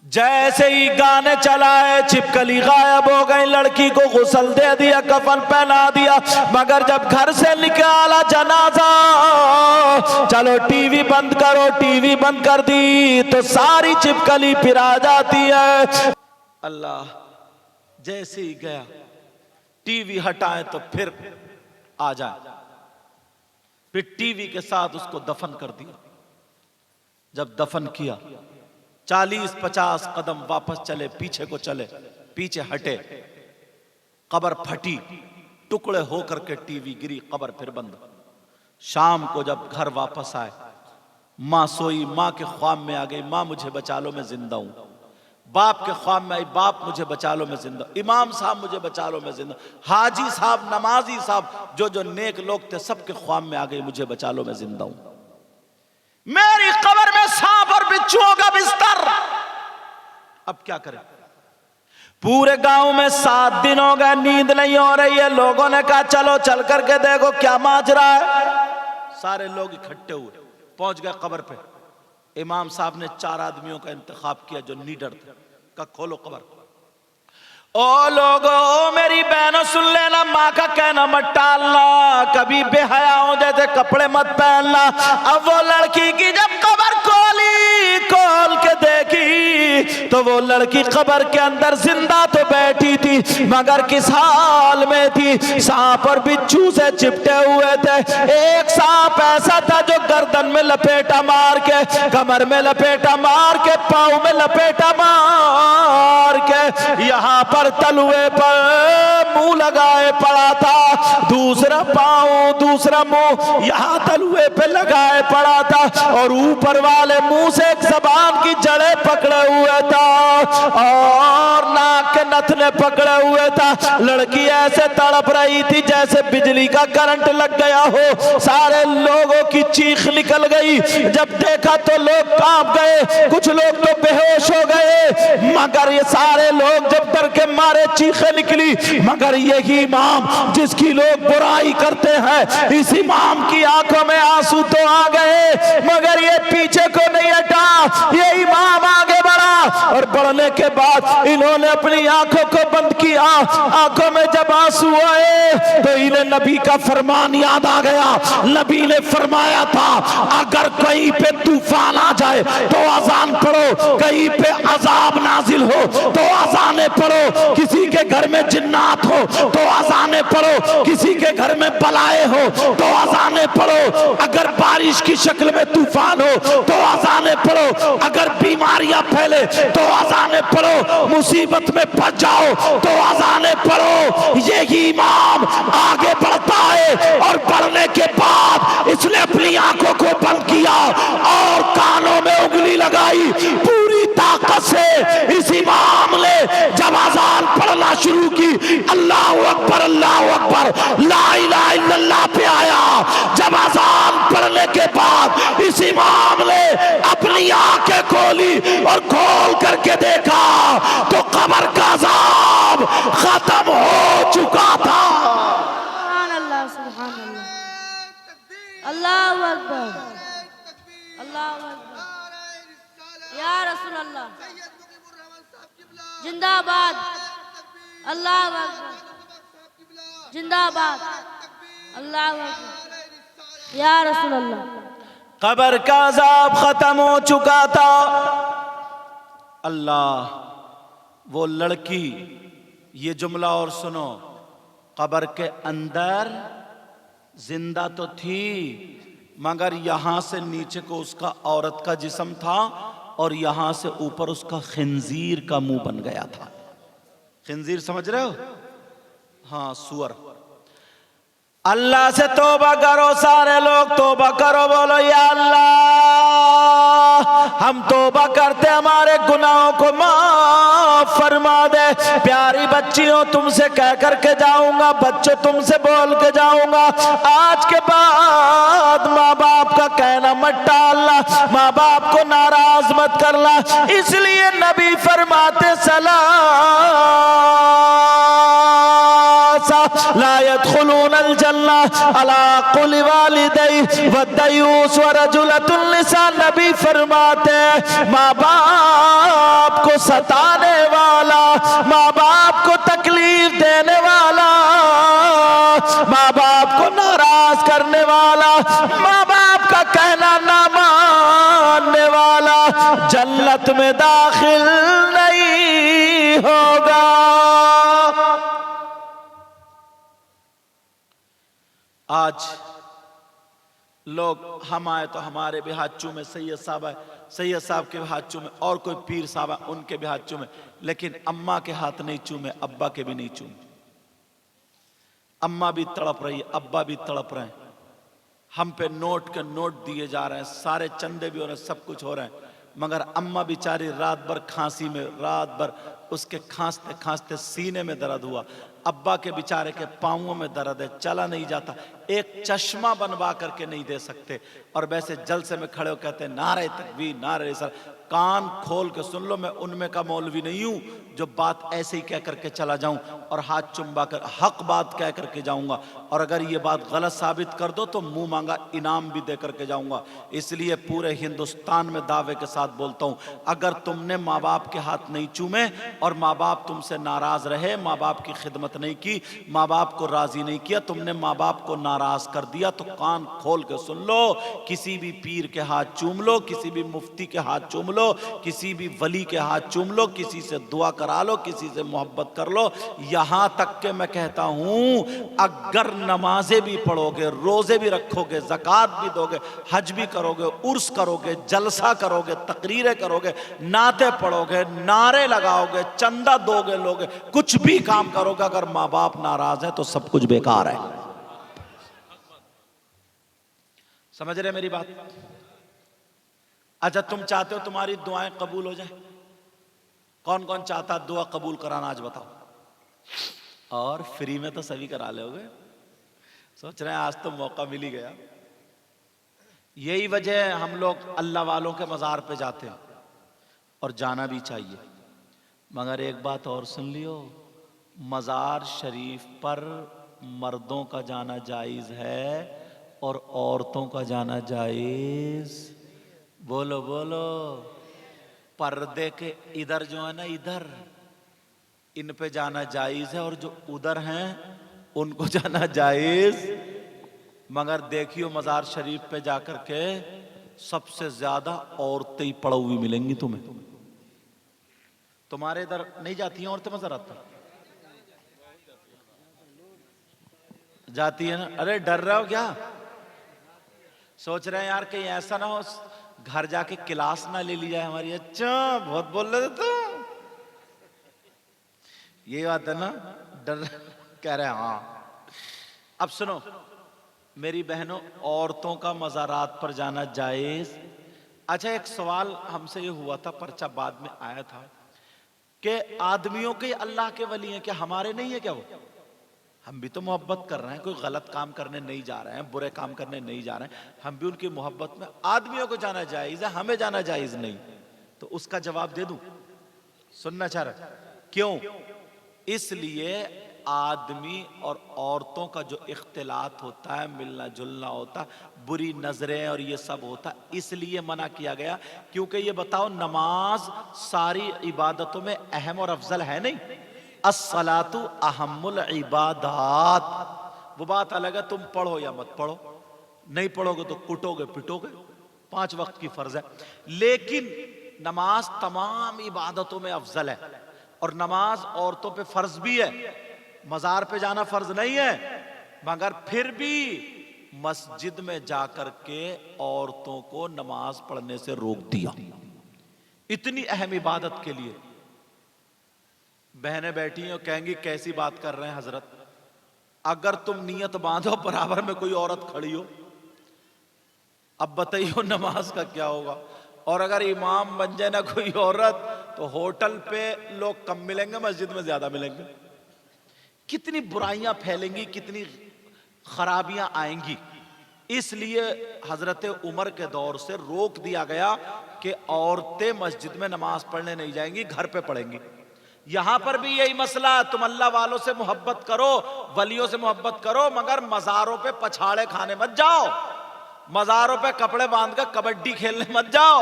जैसे ही गाने चलाए छिपकली गायब हो गई, लड़की को गुस्ल दे दिया, कफन पहना दिया, मगर जब घर से निकाला जनाजा, चलो टीवी बंद करो, टीवी बंद कर दी तो सारी छिपकली फिर आ जाती है। अल्लाह, जैसे ही गया टीवी हटाए तो फिर आ जाए, फिर टीवी के साथ उसको दफन कर दिया। जब दफन किया 40-50 कदम वापस चले, पीछे को चले, पीछे हटे, कब्र फटी, टुकड़े होकर के टीवी गिरी, कब्र फिर बंद। शाम को जब घर वापस आए, माँ सोई, माँ के ख्वाब में आ गई, माँ मुझे बचा लो मैं जिंदा हूं। बाप के ख्वाब में आई, बाप मुझे बचा लो मैं जिंदा। इमाम साहब मुझे बचा लो मैं जिंदा। हाजी साहब, नमाजी साहब, जो जो नेक लोग थे, सबके ख्वाब में आ गई, मुझे बचा लो मैं जिंदा हूं। मेरी कब्र में सांप और बिच्छुओं का बिस्तर। अब क्या करें? पूरे गांव में 7 दिन हो गए, नींद नहीं हो रही है। लोगों ने कहा चलो चल करके देखो क्या माजरा है। सारे लोग इकट्ठे हुए, पहुंच गए कब्र पे। इमाम साहब ने 4 आदमियों का इंतखाब किया जो निडर थे। कहा खोलो कब्र। ओ लोगो, मेरी बहनों सुन लेना, माँ का कहना मत टालना, कभी बेहयाओं जैसे कपड़े मत पहनना। अब वो लड़की की जब कब्र खोल के देखी तो वो लड़की कब्र के अंदर जिंदा तो बैठी थी, मगर किस हाल में थी? सांप और बिच्छू से चिपटे हुए थे। एक सांप ऐसा था जो गर्दन में लपेटा मार के, कमर में लपेटा मार के, पाँव में लपेटा मार के, यहाँ पर तलुए पर मुंह लगाए पड़ा था। दूसरा पाँव, दूसरा मुंह यहाँ तलुए पे लगाए पड़ा था, और ऊपर वाले मुंह से एक ज़बान की जड़ें पकड़े हुए था, और नाक के नथने पकड़े हुए था। लड़की ऐसे तड़प रही थी जैसे बिजली का करंट लग गया हो। सारे लोगों की चीख निकल गई। जब देखा तो लोग कांप गए, कुछ लोग तो बेहोश हो गए, मगर ये सारे लोग जब डर के मारे चीखें निकली। मगर यही इमाम जिसकी लोग बुराई करते हैं, इस इमाम की आंखों में आंसू तो आ गए, मगर ये पीछे को नहीं हटा। ये इमाम आगे बढ़ा, और बढ़ने के बाद इन्होंने अपनी आंखों को बंद किया। आंखों में जब आंसू आए तो इन्हें नबी का फरमान याद आ गया। नबी ने फरमाया था अगर कहीं पे तूफान आ जाए तो अजान पढ़ो, कहीं पे अजाब नाजिल हो तो अजाने पढ़ो, किसी के घर में जिन्नात हो तो अजाने पढ़ो, किसी के घर में बलाए हो तो अजाने पढ़ो, अगर बारिश की शक्ल में तूफान हो तो अजाने पढ़ो, अगर बीमारियां फैले तो अजाने पढ़ो, मुसीबत में फंस जाओ तो अजाने पढ़ो। यही इमाम आगे बढ़ता है और बढ़ने के बाद इसने अपनी आंखों को बंद किया और कानों में उंगली लगाई। पूरी ताकत से इस इमाम ने जब अजान पढ़ना शुरू की, अल्लाह अकबर ला इलाहा इल्लल्लाह पे आया। जब अजान पढ़ने के बाद इस इमाम ने अपनी आंखें खोली और खोल करके देखा तो कब्र का अजाब खत्म हो चुका था। सुभान अल्लाह, सुभान अल्लाह, अल्लाहु अकबर, अल्लाहु अकबर। या रसूल अल्लाह जिंदाबाद, अल्लाहु अकबर जिंदाबाद, अल्लाहु अकबर। या रसूल अल्लाह कब्र का अजाब खत्म हो चुका था। अल्लाह, वो लड़की, ये जुमला और सुनो, कब्र के अंदर जिंदा तो थी मगर यहां से नीचे को उसका औरत का जिस्म था और यहां से ऊपर उसका खिंजीर का मुंह बन गया था। खिंजीर समझ रहे हो? हाँ, सुअर। अल्लाह से तौबा करो, सारे लोग तौबा करो, बोलो या अल्लाह हम तौबा करते, हमारे गुनाहों को माफ फरमा दे। प्यारी बच्चियों, तुमसे कह करके जाऊंगा, बच्चों तुमसे बोल के जाऊंगा, आज के बाद माँ बाप का कहना मत टालना, माँ बाप को नाराज मत करना। इसलिए नबी फरमाते ला यदखुलूनल जन्ना अला कुल्ली वालिदै वद्दयूस व रजुलतुन निसा। नबी फरमाते माँ बाप को सताने वाला, माँ बाप को तकलीफ देने वाला, माँ बाप को नाराज करने वाला, माँ बाप का कहना ना मानने वाला जन्नत में दाखिल नहीं होगा। आज लोग हम आए तो हमारे भी हाथ चूमे, सैयद साहब आए, सैयद साहब के भी हाथ चूमे, और कोई पीर साहब आए उनके भी हाथ चूमे, लेकिन अम्मा के हाथ नहीं चूमे, अब्बा के भी नहीं चूमे। अम्मा भी तड़प रही है, अब्बा भी तड़प रहे हैं। हम पे नोट के नोट दिए जा रहे हैं, सारे चंदे भी हो रहे हैं, सब कुछ हो रहे हैं, मगर अम्मा बेचारी रात भर खांसी में, रात भर उसके खांसते खांसते सीने में दर्द हुआ। अब्बा के बेचारे के पाँवों में दर्द है, चला नहीं जाता, एक चश्मा बनवा करके नहीं दे सकते। और वैसे जलसे में खड़े हो कहते हैं नारे तकबीर, नारे रिसालत। कान खोल के सुन लो, मैं उनमें का मौलवी नहीं हूं जो बात ऐसे ही कह करके चला जाऊं और हाथ चुम्बा कर हक बात कह करके जाऊंगा, और अगर ये बात गलत साबित कर दो तो मुंह मांगा इनाम भी दे करके जाऊंगा। इसलिए पूरे हिंदुस्तान में दावे के साथ बोलता हूं, अगर तुमने माँ बाप के हाथ नहीं चूमे और माँ बाप तुमसे नाराज रहे, माँ बाप की खिदमत नहीं की, माँ बाप को राजी नहीं किया, तुमने माँ बाप को नाराज कर दिया, तो कान खोल के सुन लो, किसी भी पीर के हाथ चूम लो, किसी भी मुफ्ती के हाथ चूम लो, किसी भी वली के हाथ चूम लो, किसी से दुआ करा लो, किसी से मोहब्बत कर लो। यहां तक के मैं कहता हूं अगर नमाजें भी पढ़ोगे, रोजे भी रखोगे, ज़कात भी दोगे, हज भी करोगे, उर्स करोगे, जलसा करोगे, तकरीरें करोगे, नाते पढ़ोगे, नारे लगाओगे, चंदा दोगे, लोगे, कुछ भी काम करोगे, अगर माँ बाप नाराज है तो सब कुछ बेकार है। समझ रहे मेरी बात? अच्छा, तुम चाहते हो तुम्हारी दुआएं कबूल हो जाए? कौन कौन चाहता दुआ कबूल कराना आज बताओ? और फ्री में तो सभी करा लोगे। सोच रहे हैं आज तो मौका मिल ही गया। यही वजह हम लोग अल्लाह वालों के मज़ार पे जाते हैं, और जाना भी चाहिए। मगर एक बात और सुन लियो, मज़ार शरीफ पर मर्दों का जाना जायज़ है और औरतों का जाना जायज़। बोलो बोलो। पर्दे के इधर जो है ना, इधर इन पे जाना जायज है, और जो उधर हैं उनको जाना जायज। मगर देखियो मजार शरीफ पे जाकर के सबसे ज्यादा औरतें ही पड़ी हुई मिलेंगी तुम्हें। तुम्हारे इधर नहीं जाती हैं औरतें मज़ारात पर? जाती है ना? अरे डर रहे हो क्या? सोच रहे हैं यार कहीं ऐसा ना हो घर जाके क्लास ना ले ली जाए हमारी। अच्छा बहुत बोल रहे थे तुम, ये बात है ना? डर कह रहे हैं हाँ। अब सुनो मेरी बहनों, औरतों का मज़ारात पर जाना जायज। अच्छा एक सवाल हमसे ये हुआ था, पर्चा बाद में आया था कि आदमियों के अल्लाह के वली हैं क्या, हमारे नहीं है क्या वो? हम भी तो मोहब्बत कर रहे हैं, कोई गलत काम करने नहीं जा रहे हैं, बुरे काम करने नहीं जा रहे हैं, हम भी उनकी मोहब्बत में। आदमियों को जाना जायज है, हमें जाना जायज नहीं। तो उसका जवाब दे दूं? सुनना चाह रहा? क्यों? इसलिए आदमी और औरतों का जो इख्तिलात होता है, मिलना जुलना होता है, बुरी नजरें और ये सब होता है, इसलिए मना किया गया। क्योंकि ये बताओ नमाज सारी इबादतों में अहम और अफजल है नहीं? अस्सलातु अहम्मुल इबादात। वो बात अलग है तुम पढ़ो या मत पढ़ो, नहीं पढ़ोगे तो कुटोगे पिटोगे, 5 वक्त की फर्ज है। लेकिन नमाज तमाम इबादतों में अफजल है, और नमाज औरतों पे फर्ज भी है। मजार पे जाना फर्ज नहीं है, मगर फिर भी मस्जिद में जाकर के औरतों को नमाज पढ़ने से रोक दिया, इतनी अहम इबादत के लिए। बहनें बैठी हैं कहेंगी कैसी बात कर रहे हैं हजरत, अगर तुम नियत बांधो बराबर में कोई औरत खड़ी हो, अब बताइए नमाज का क्या होगा? और अगर इमाम बन जाए ना कोई औरत, तो होटल पे लोग कम मिलेंगे, मस्जिद में ज्यादा मिलेंगे। कितनी बुराइयां फैलेंगी, कितनी खराबियां आएंगी। इसलिए हजरत उमर के दौर से रोक दिया गया कि औरतें मस्जिद में नमाज पढ़ने नहीं जाएंगी, घर पे पढ़ेंगी। यहां पर भी यही मसला, तुम अल्लाह वालों से मोहब्बत करो, वलियों से मोहब्बत करो, मगर मजारों पे पछाड़े खाने मत जाओ, मजारों पे कपड़े बांध कर कबड्डी खेलने मत जाओ,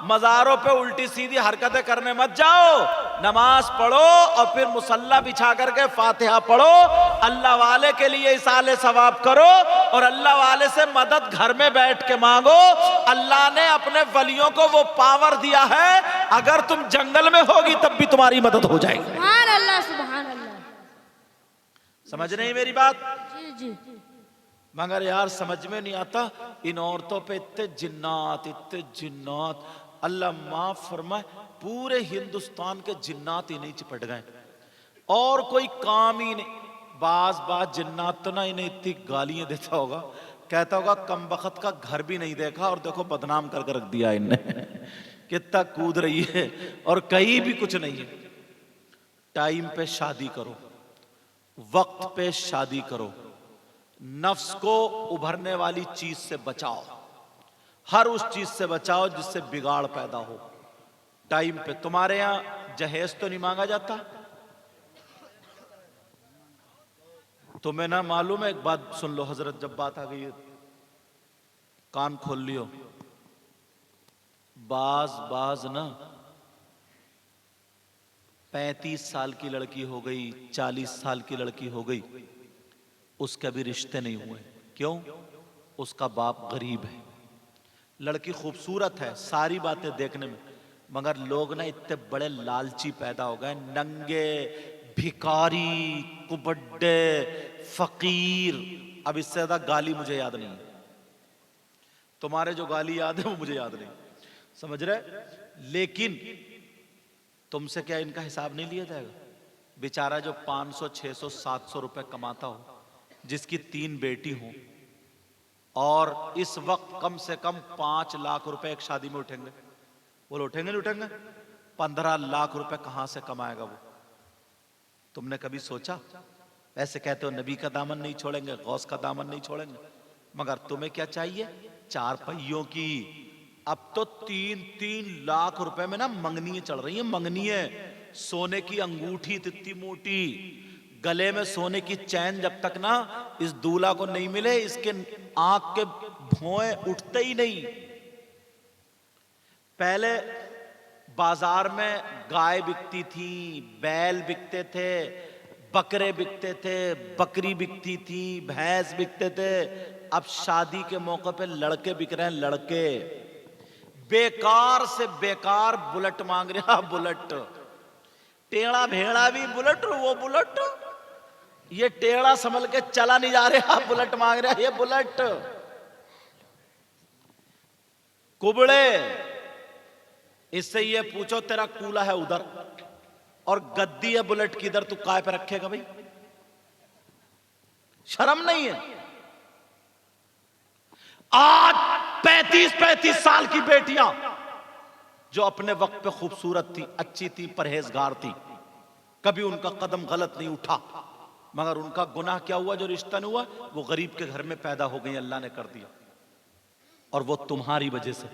मजारों पे उल्टी सीधी हरकतें करने मत जाओ। नमाज पढ़ो और फिर मुसल्ला बिछा करके फातिहा पढ़ो, अल्लाह वाले के लिए इसाले सवाब करो, और अल्लाह वाले से मदद घर में बैठ के मांगो। अल्लाह ने अपने वलियों को वो पावर दिया है, अगर तुम जंगल में होगी तब भी तुम्हारी मदद हो जाएगी। सुभान अल्लाह, सुभान अल्लाह। समझ नहीं मेरी बात? जी जी। मगर यार समझ में नहीं आता, इन औरतों पे इतने जिन्नात, इतने जिन्नात। अल्लाह माफ फरमाए, पूरे हिंदुस्तान के जिन्नात ही नहीं चिपट गए, और कोई काम ही नहीं। बाज जिन्नात तो ना इन्हें इतनी गालियां देता होगा, कहता होगा कम बखत का घर भी नहीं देखा और देखो बदनाम करके रख दिया इनने कितना कूद रही है, और कहीं भी कुछ नहीं है। टाइम पे शादी करो, वक्त पे शादी करो, नफ्स को उभरने वाली चीज से बचाओ, हर उस चीज से बचाओ जिससे बिगाड़ पैदा हो। टाइम पे। तुम्हारे यहां जहेज तो नहीं मांगा जाता? तुम्हें ना मालूम है? एक बात सुन लो हजरत, जब बात आ गई है कान खोल लियो। बाज ना 35 साल की लड़की हो गई, 40 साल की लड़की हो गई, उसके भी रिश्ते नहीं हुए। क्यों? उसका बाप गरीब है, लड़की खूबसूरत है सारी बातें देखने में, मगर लोग ना इतने बड़े लालची पैदा हो गए, नंगे, भिखारी, कुबड्डे, फकीर। अब इससे ज्यादा गाली मुझे याद नहीं है, तुम्हारे जो गाली याद है वो मुझे याद नहीं, समझ रहे? लेकिन तुमसे क्या इनका हिसाब नहीं लिया जाएगा? बेचारा जो 500, 600, 700 रुपए कमाता हो, जिसकी 3 बेटी हो, और इस वक्त कम से कम 5 लाख रुपए एक शादी में उठेंगे, बोलो उठेंगे नहीं उठेंगे? 15 लाख रुपए कहां से कमाएगा वो? तुमने कभी सोचा? ऐसे कहते हो नबी का दामन नहीं छोड़ेंगे, गौस का दामन नहीं छोड़ेंगे, मगर तुम्हें क्या चाहिए? 4 पहियों की। अब तो 3-3 लाख रुपए में ना मंगनियां चल रही हैं, मंगनियां, सोने की अंगूठी इतनी मोटी, गले में सोने की चैन। जब तक ना इस दूल्हा को नहीं मिले, इसके आंख के भौएं उठते ही नहीं। पहले बाजार में गाय बिकती थी, बैल बिकते थे, बकरे बिकते थे, बकरी बिकती थी, भैंस बिकते थे। अब शादी के मौके पे लड़के बिक रहे हैं, लड़के बेकार से बेकार बुलेट मांग रहे हैं, बुलेट। टेढ़ा भेड़ा भी बुलेट, वो बुलेट, ये टेढ़ा संभल के चला नहीं जा रहा, बुलेट मांग रहा है, ये बुलेट। कुबड़े, इससे ये पूछो तेरा कूला है उधर और गद्दी है बुलेट की इधर, तू काय पे रखेगा भाई? शर्म नहीं है? आज 35-35 साल की बेटियां जो अपने वक्त पे खूबसूरत थी, अच्छी थी, परहेजगार थी, कभी उनका कदम गलत नहीं उठा, मगर उनका गुनाह क्या हुआ? जो रिश्ता नहीं हुआ, वो गरीब के घर में पैदा हो गई, अल्लाह ने कर दिया, और वो तुम्हारी वजह से।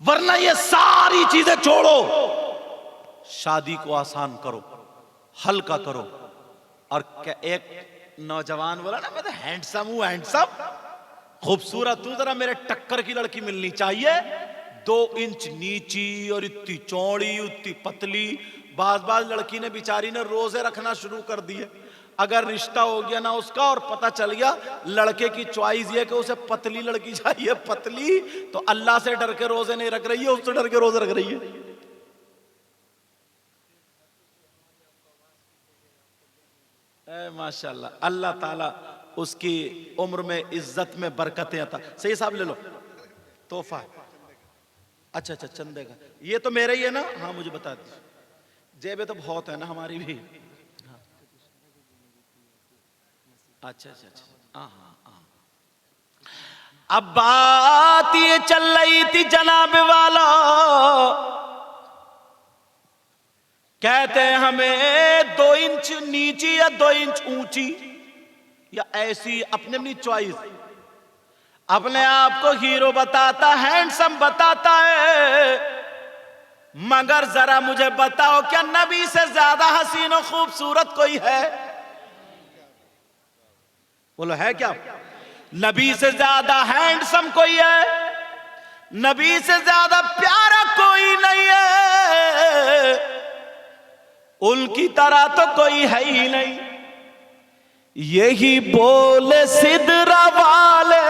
वरना ये सारी चीजें छोड़ो, शादी को आसान करो, हल्का करो। और एक नौजवान बोला ना, मैं तो हैंडसम हूं, हैंडसम, खूबसूरत हूं, जरा मेरे टक्कर की लड़की मिलनी चाहिए, 2 इंच नीची और इतनी चौड़ी, उतनी पतली। बाज लड़की ने, बेचारी ने रोजे रखना शुरू कर दिए। अगर रिश्ता हो गया ना उसका और पता चल गया लड़के की चॉइस ये कि उसे पतली लड़की चाहिए, पतली, तो अल्लाह से डर के रोजे नहीं रख रही है, उससे डर के रोजे रख रही है। माशाल्लाह, अल्लाह ताला उसकी उम्र में, इज्जत में बरकतें अता। सही साहब ले लो, तोहफा। अच्छा, चंदे का, ये तो मेरा ही है ना? हाँ, मुझे बता दीजिए, जेबें तो बहुत है ना हमारी भी। अच्छा, हाँ। अब बात ये चल रही थी जनाब वाला, कहते हैं हमें 2 इंच नीची या 2 इंच ऊंची या ऐसी, अपने अपनी चॉइस। अपने आप को हीरो बताता, हैंडसम बताता है, मगर जरा मुझे बताओ, क्या नबी से ज्यादा हसीन और खूबसूरत कोई है? बोलो, है क्या? नबी से ज्यादा हैंडसम कोई है? नबी से ज्यादा प्यारा कोई नहीं है, उनकी तरह तो कोई है ही नहीं। यही बोले सिदरा वाले,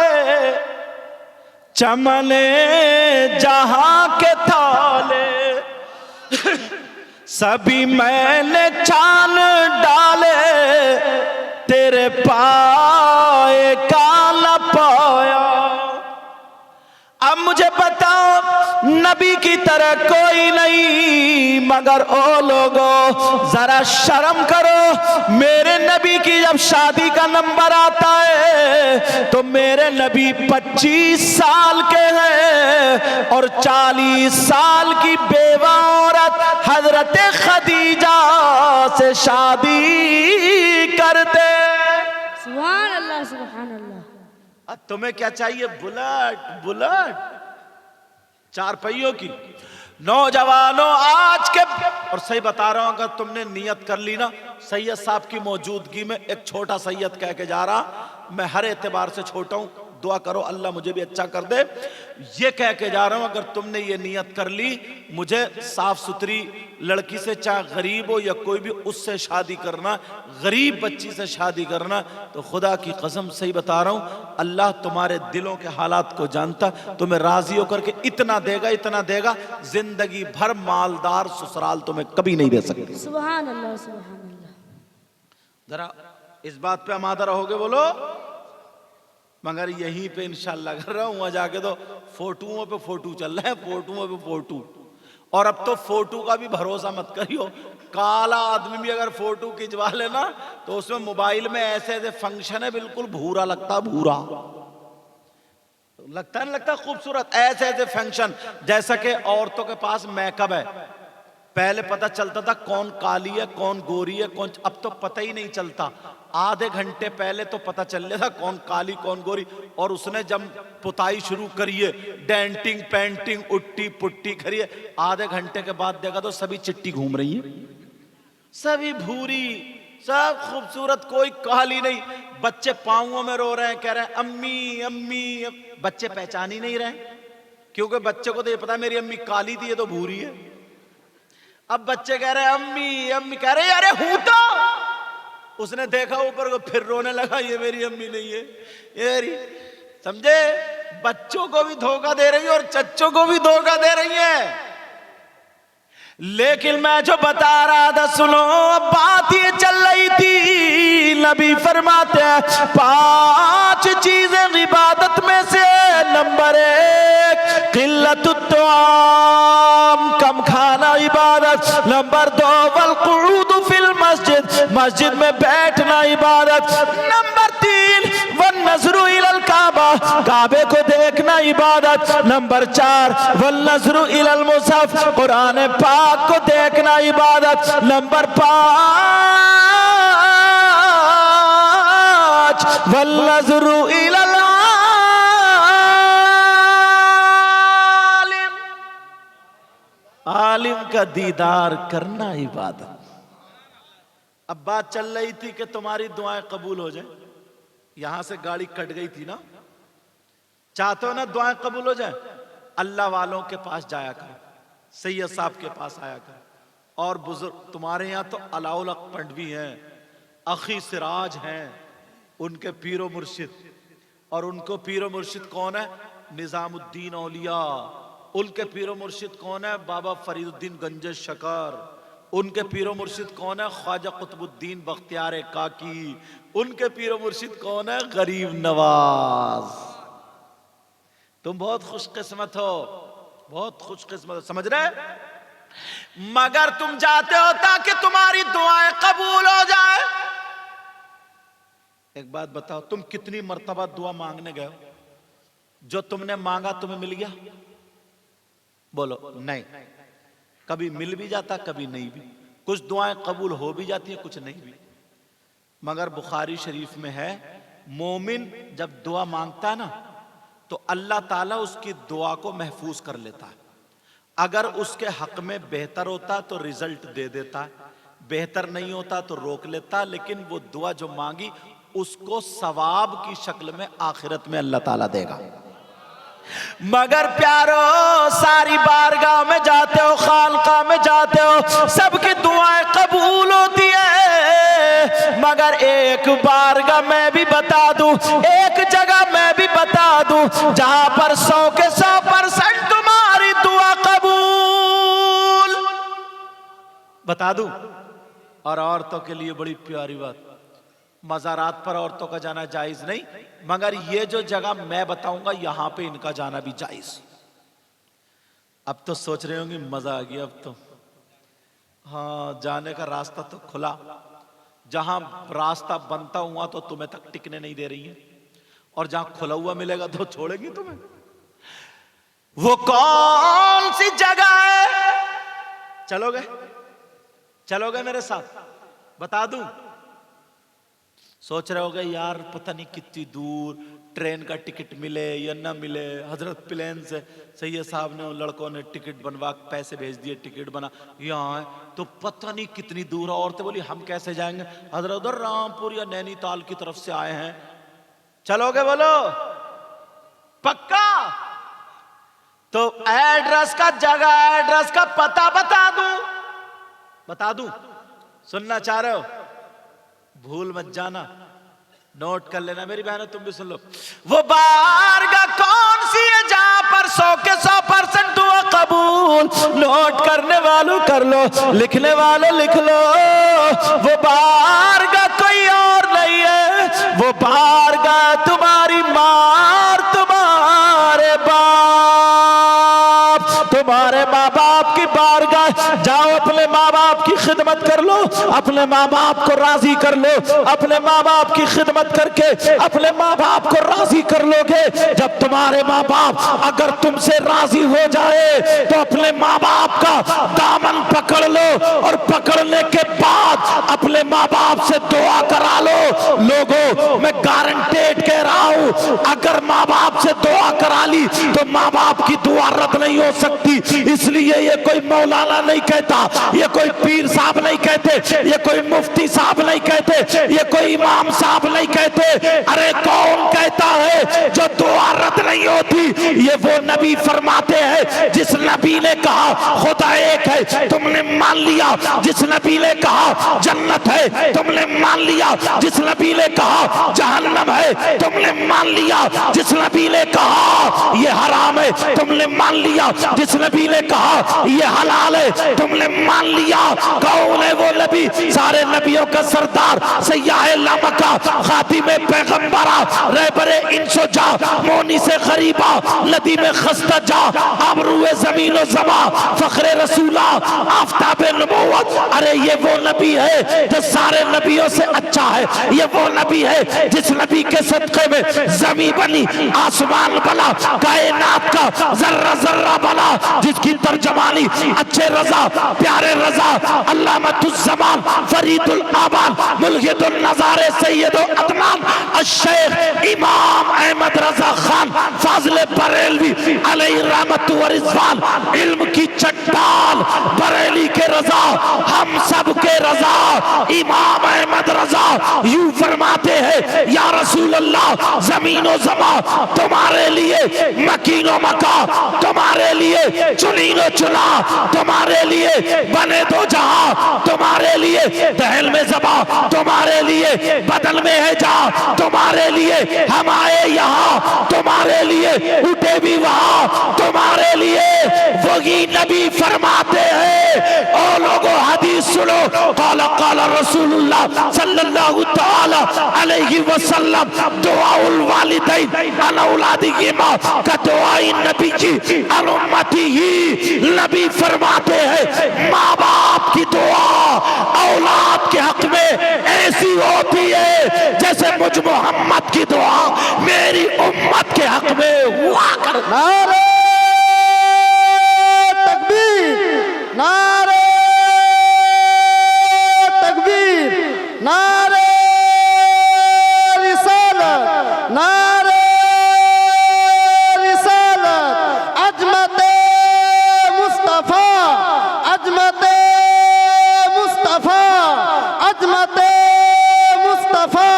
चमने जहां के थाले, सभी मैंने छान डाले, तेरे पाए का न पाया। अब मुझे बताओ, नबी की तरह कोई नहीं, मगर ओ लोगों जरा शर्म करो। मेरे नबी की जब शादी का नंबर आता है तो मेरे नबी 25 साल के हैं और 40 साल की बेवा औरत हजरत खदीजा से शादी करते। सुभान अल्लाह, सुभान अल्लाह। अब तुम्हें क्या चाहिए? बुलेट 4 पहियों की। नौजवानों आज के, और सही बता रहा हूं, अगर तुमने नियत कर ली ना, सैयद साहब की मौजूदगी में, एक छोटा सैयद कह के जा रहा, मैं हर एतबार से छोटा हूं, दुआ करो अल्लाह मुझे भी अच्छा कर दे, ये कह के जा रहा हूं, अगर तुमने ये नियत कर ली मुझे साफ सुथरी लड़की से, चाहे गरीब हो या कोई भी, उससे शादी करना, गरीब बच्ची से शादी करना, तो खुदा की कसम सही बता रहा हूं, अल्लाह तुम्हारे दिलों के हालात को जानता, तुम्हें राजी होकर के इतना देगा, जिंदगी भर मालदार ससुराल तुम्हें कभी नहीं दे सकती। सुभान अल्लाह, सुभान अल्लाह। जरा इस बात पे आमादा रहोगे? बोलो। मगर यहीं पे इंशाल्लाह कर रहा हूं, वहां जाके तो फोटोओं पे फोटो चल रहे हैं, फोटोओं पे फोटो। और अब तो फोटो का भी भरोसा मत करियो, काला आदमी भी अगर फोटो खिंचवा लेना तो उसमें मोबाइल में ऐसे ऐसे फंक्शन है, बिल्कुल भूरा लगता, भूरा लगता है, लगता खूबसूरत, ऐसे ऐसे फंक्शन, जैसा कि औरतों के पास मेकअप है। पहले पता चलता था कौन काली है, कौन गोरी है, कौन, अब तो पता ही नहीं चलता। आधे घंटे पहले तो पता चल रहा था कौन काली कौन गोरी, और उसने जब पुताई शुरू करिए, डेंटिंग पेंटिंग उट्टी पुट्टी करिए, आधे घंटे के बाद देखा तो सभी चिट्टी घूम रही है, सभी भूरी, सब खूबसूरत, कोई काली नहीं। बच्चे पांवों में रो रहे हैं, कह रहे हैं अम्मी अम्मी, बच्चे पहचान ही नहीं रहे, क्योंकि बच्चे को तो ये पता है मेरी अम्मी काली थी, ये तो भूरी है। अब बच्चे कह रहे अम्मी अम्मी, कह रहे अरे हूं तो। उसने देखा ऊपर को, फिर रोने लगा, ये मेरी अम्मी नहीं है, ये मेरी। समझे, बच्चों को भी धोखा दे रही है और चच्चों को भी धोखा दे रही है। लेकिन मैं जो बता रहा था सुनो, बात ये चल रही थी, नबी फरमाते हैं 5 चीजें इबादत में से, नंबर 1 किल्लतुत तुआम, कम खाना इबादत। नंबर 2 वल कुऊदु फिल मस्जिद, मस्जिद में बैठना इबादत। नंबर 3 वन नज़रु इलल काबा, काबे को देखना इबादत। नंबर 4 वल नज़रु इलल मुसहफ, कुरान पाक को देखना इबादत। नंबर 5 वल नज़रु इलल आलिम, आलिम का दीदार करना इबादत। अब बात चल रही थी कि तुम्हारी दुआएं कबूल हो जाए। यहां से गाड़ी कट गई थी ना, चाहते हो ना दुआएं कबूल हो जाए, अल्लाह वालों के पास जाया करो, सैयद साहब के पास आया करो। और बुजुर्ग तुम्हारे यहाँ तो अलाउल हक पंडवी हैं, अखी सिराज हैं, उनके पीरो मुर्शिद। और उनको पीरो मुर्शिद कौन है? निजामुद्दीन औलिया। उनके पीरो मुर्शिद कौन है? बाबा फरीदुद्दीन गंज शकर। उनके पीरो मुर्शिद कौन है? ख्वाजा कुतुबुद्दीन बख्तियार काकी। उनके पीरो मुर्शिद कौन है? गरीब नवाज। तुम बहुत खुशकिस्मत हो, बहुत खुशकिस्मत हो, समझ रहे? मगर तुम चाहते हो ताकि तुम्हारी दुआएं कबूल हो जाए। एक बात बताओ, तुम कितनी मर्तबा दुआ मांगने गए हो? जो तुमने मांगा तुम्हें मिल गया? बोलो नहीं। कभी मिल भी जाता, कभी नहीं भी। कुछ दुआएं कबूल हो भी जाती है, कुछ नहीं भी। मगर बुखारी शरीफ में है, मोमिन जब दुआ मांगता है ना, तो अल्लाह ताला उसकी दुआ को महफूज कर लेता है। अगर उसके हक में बेहतर होता तो रिजल्ट दे देता है, बेहतर नहीं होता तो रोक लेता। लेकिन वो दुआ जो मांगी उसको सवाब की शक्ल में आखिरत में अल्लाह ताला देगा। मगर प्यारो, सारी बारगाह में जाते हो, खानका में जाते हो, सबकी दुआएं कबूल होती है। मगर एक बारगाह मैं भी बता दूं, एक जगह मैं भी बता दूं, जहां पर 100 के 100% तुम्हारी दुआ कबूल, बता दूं। और औरतों के लिए बड़ी प्यारी बात, मज़ारात पर औरतों का जाना जायज नहीं, मगर ये जो जगह मैं बताऊंगा यहां पे इनका जाना भी जायज। अब तो सोच रहे होंगे मजा आ गया, अब तो हाँ जाने का रास्ता तो खुला। जहां रास्ता बनता हुआ तो तुम्हें तक टिकने नहीं दे रही है, और जहां खुला हुआ मिलेगा तो छोड़ेंगी तुम्हें। वो कौन सी जगह है? चलोगे? चलोगे मेरे साथ? बता दूं। सोच रहे होगे यार पता नहीं कितनी दूर, ट्रेन का टिकट मिले या ना मिले। हजरत प्लेन से सैयद साहब ने, उन लड़कों ने टिकट बनवा, पैसे भेज दिए, टिकट बना, यहाँ है तो पता नहीं कितनी दूर है। औरतें बोली हम कैसे जाएंगे? हजरत उधर रामपुर या नैनीताल की तरफ से आए हैं। चलोगे? बोलो पक्का? तो एड्रेस का, जगह एड्रेस का पता बता दूं? बता दूं? सुनना चाह रहे हो? भूल मत जाना, नोट कर लेना मेरी बहनों, तुम भी सुन लो। वो बारगाह कौन सी है जहां पर 100 के 100% दुआ कबूल? नोट करने वालों कर लो, लिखने वालों लिख लो। वो बारगाह कोई और नहीं है, वो बारगाह तुम्हारी माँ, तुम्हारे बाप, तुम्हारे माँ बाप की बारगाह। जाओ अपने माँ बाप की खिदमत कर लो, अपने माँ बाप को राजी कर लो। अपने माँ बाप की खिदमत करके अपने माँ बाप को राजी कर लोगे। जब तुम्हारे माँ बाप अगर तुमसे राजी हो जाए तो अपने माँ बाप का दामन पकड़ लो, और पकड़ने के बाद अपने माँ बाप से दुआ करा लो। लोगों मैं गारंटेड कह रहा हूं, अगर माँ बाप से दुआ करा ली तो माँ बाप की दुआ रद्द नहीं हो सकती। इसलिए ये कोई मौलाना नहीं कहता, ये कोई पीर साहब नहीं कहते, ये कोई मुफ्ती साहब नहीं कहते, ये कोई इमाम साहब नहीं कहते। अरे कौन कहता है जो दुआ रद्द नहीं होती? ये वो नबी फरमाते हैं जिस नबी ने कहा खुदा एक है, तुमने मान लिया। जिस नबी ने कहा जन्नत है, तुमने मान लिया। जिस नबी ने कहा जहन्नम है, तुमने मान लिया। जिस नबी ने कहा ये हराम है, तुमने मान लिया। जिस नबी ने कहा ये हलाल है, तुमने मान लिया। कौन है वो नबी? सारे नबियों का सरदार, सय्याह लामका, खातिमे पैगंबरा, रहबरे इंसो जा, मोनी से गरीबा, नदी में खस्ता जा, आबरूए जमीन व ज़मा, फखरे रसूला, आफताबे नबुव्वत। अरे ये वो नबी है जो सारे नबियों से अच्छा है। ये वो नबी है जिस नबी के सदक़े में जमी बनी, आसमान बना, कायनात का जर्रा जर्रा बना, जिसकी तर्जमानी अच्छे रजा, प्यारे रजा, अल्लामतुज़्ज़मान, फरीदुल आबाद, मुल्हिदुल नज़ारे, सैयदुल अदनान, अश-शेख इमाम अहमद रजा खान फाज़िल बरेलवी अलैहि रहमतु व रिज़वान, इल्म की चट्टान, बरेली के रजा, हम सब के रजा, इमाम अहमद रजा यूं फरमाते हैं, या रसूल अल्लाह, ज़मीनो ज़मा तुम्हारे लिए, मकीनो मका तुम्हारे लिए, चुनीनो चुना तुम्हारे लिए, बने दो जहां तुम्हारे लिए, दहल में ज़बा तुम्हारे लिए, बदल में है जहां तुम्हारे लिए, हम आए यहाँ तुम्हारे लिए, उठे भी वहां तुम्हारे लिए। वही नबी फरमाते हैं, ओ लोगों हदीस सुनो, काला काला रसूलुल्लाह सल्लल्लाहु तआला अलैहि वसल्लम, दुआउल वालिदैन अन औलादिहिमा का दुआई नबी की अन उम्मतिही। नबी फरमाते हैं माँ बाप की दुआ औलाद के हक में ऐसी होती है जैसे मुझ मोहम्मद की दुआ मेरी उम्मत के हक में हुआ कर। नारे तकबीर, नारे तकबीर, नारे रिसालत, नारे रिसालत, अजमते मुस्तफा, अजमते मुस्तफा, अजमते मुस्तफा,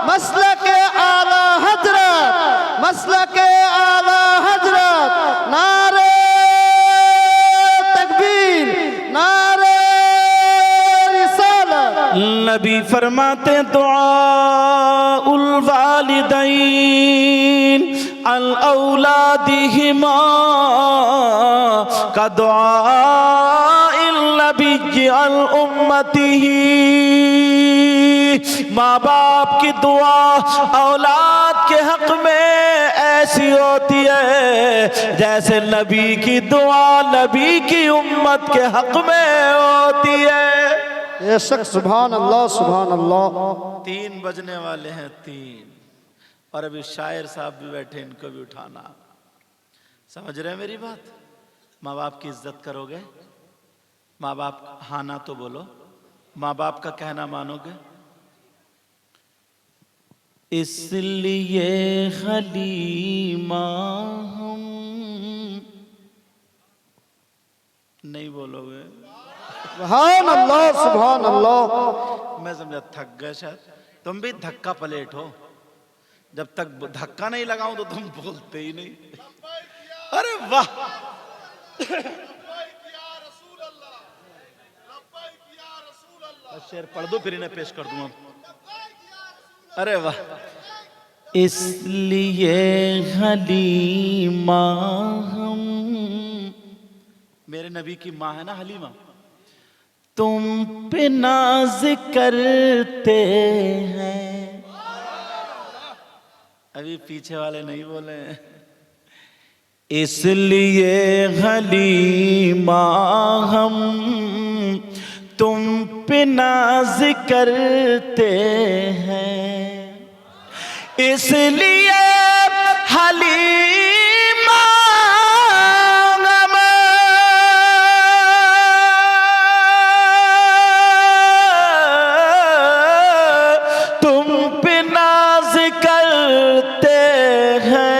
मसलके आला हजरत, मसलके आला हजरत, नारे तकबीर, नारे रिसालत। नबी फरमाते दुआउल वालिदैन अल औलादिहिमा का दुआइल नबी अल उम्मतिही। माँ बाप की दुआ औलाद के हक में ऐसी होती है जैसे नबी की दुआ नबी की उम्मत के हक में होती है। ये शख्स सुभान अल्लाह, सुभान अल्लाह। 3 बजने वाले हैं 3, और अभी शायर साहब भी बैठे, इनको भी उठाना। समझ रहे हैं मेरी बात? माँ बाप की इज्जत करोगे? माँ बाप हाँ ना तो बोलो, माँ बाप का कहना मानोगे? इसलिए हलीमा हम नहीं बोलोगे? सुभान अल्लाह, सुभान अल्लाह। मैं समझा थक गए शायद। तुम भी धक्का पलेट हो, जब तक धक्का नहीं लगाऊं तो तुम बोलते ही नहीं। अरे वाह, शेर पढ़ दो फिर इन्हें पेश कर दूंगा। अरे वाह, इसलिए हलीमा हम, मेरे नबी की माँ है ना हलीमा, तुम पे नाज करते हैं। अभी पीछे वाले नहीं बोले। इसलिए हलीमा हम तुम पे नाज करते हैं, इसलिए हलीमा तुम पे नाज करते हैं।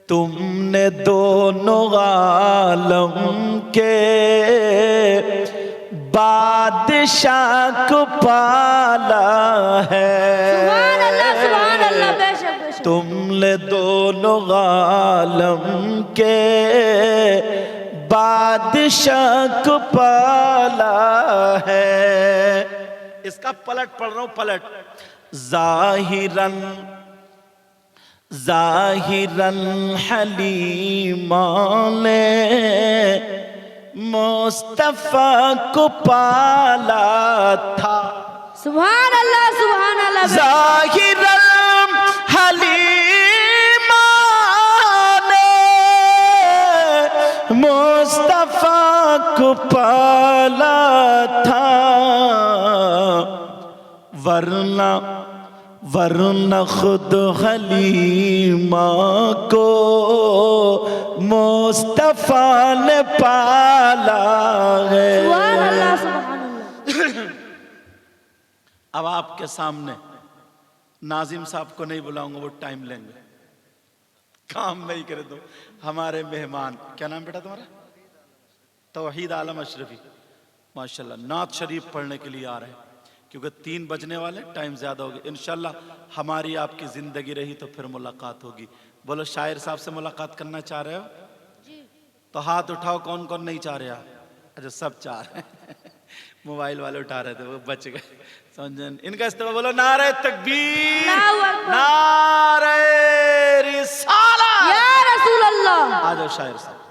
तुमने दोनों आलम के बादशाह को पाला है। तुमने दोनों आलम के बादशाह को पाला है। इसका पलट पढ़ रहा हूं, पलट। जाहिरन जाहिरन हलीमा ने मुस्तफा को पाला था। सुभान अल्लाह सुभान अल्लाह। जाहिरन हलीमा ने मुस्तफा को पाला था, वरना खुद हलीमा को मुस्तफा ने पाला है। सुभान अल्लाह सुभान अल्लाह। अब आपके सामने नाजिम साहब को नहीं बुलाऊंगा, वो टाइम लेंगे, काम नहीं करे तो। हमारे मेहमान, क्या नाम बेटा तुम्हारा? तौहीद आलम अशरफी, माशाल्लाह नात शरीफ पढ़ने के लिए आ रहे हैं, क्योंकि 3 बजने वाले, टाइम ज्यादा हो गया। इंशाल्लाह हमारी आपकी जिंदगी रही तो फिर मुलाकात होगी। बोलो शायर साहब से मुलाकात करना चाह रहे हो तो हाथ उठाओ, कौन कौन नहीं चाह रहे आप? अच्छा सब चाह रहे हैं। मोबाइल वाले उठा रहे थे, वो बच गए। समझन इनका इस्तेमाल। बोलो नारे तकबीर, नारे रिसालत, या रसूल अल्लाह। आ जाओ शायर साहब।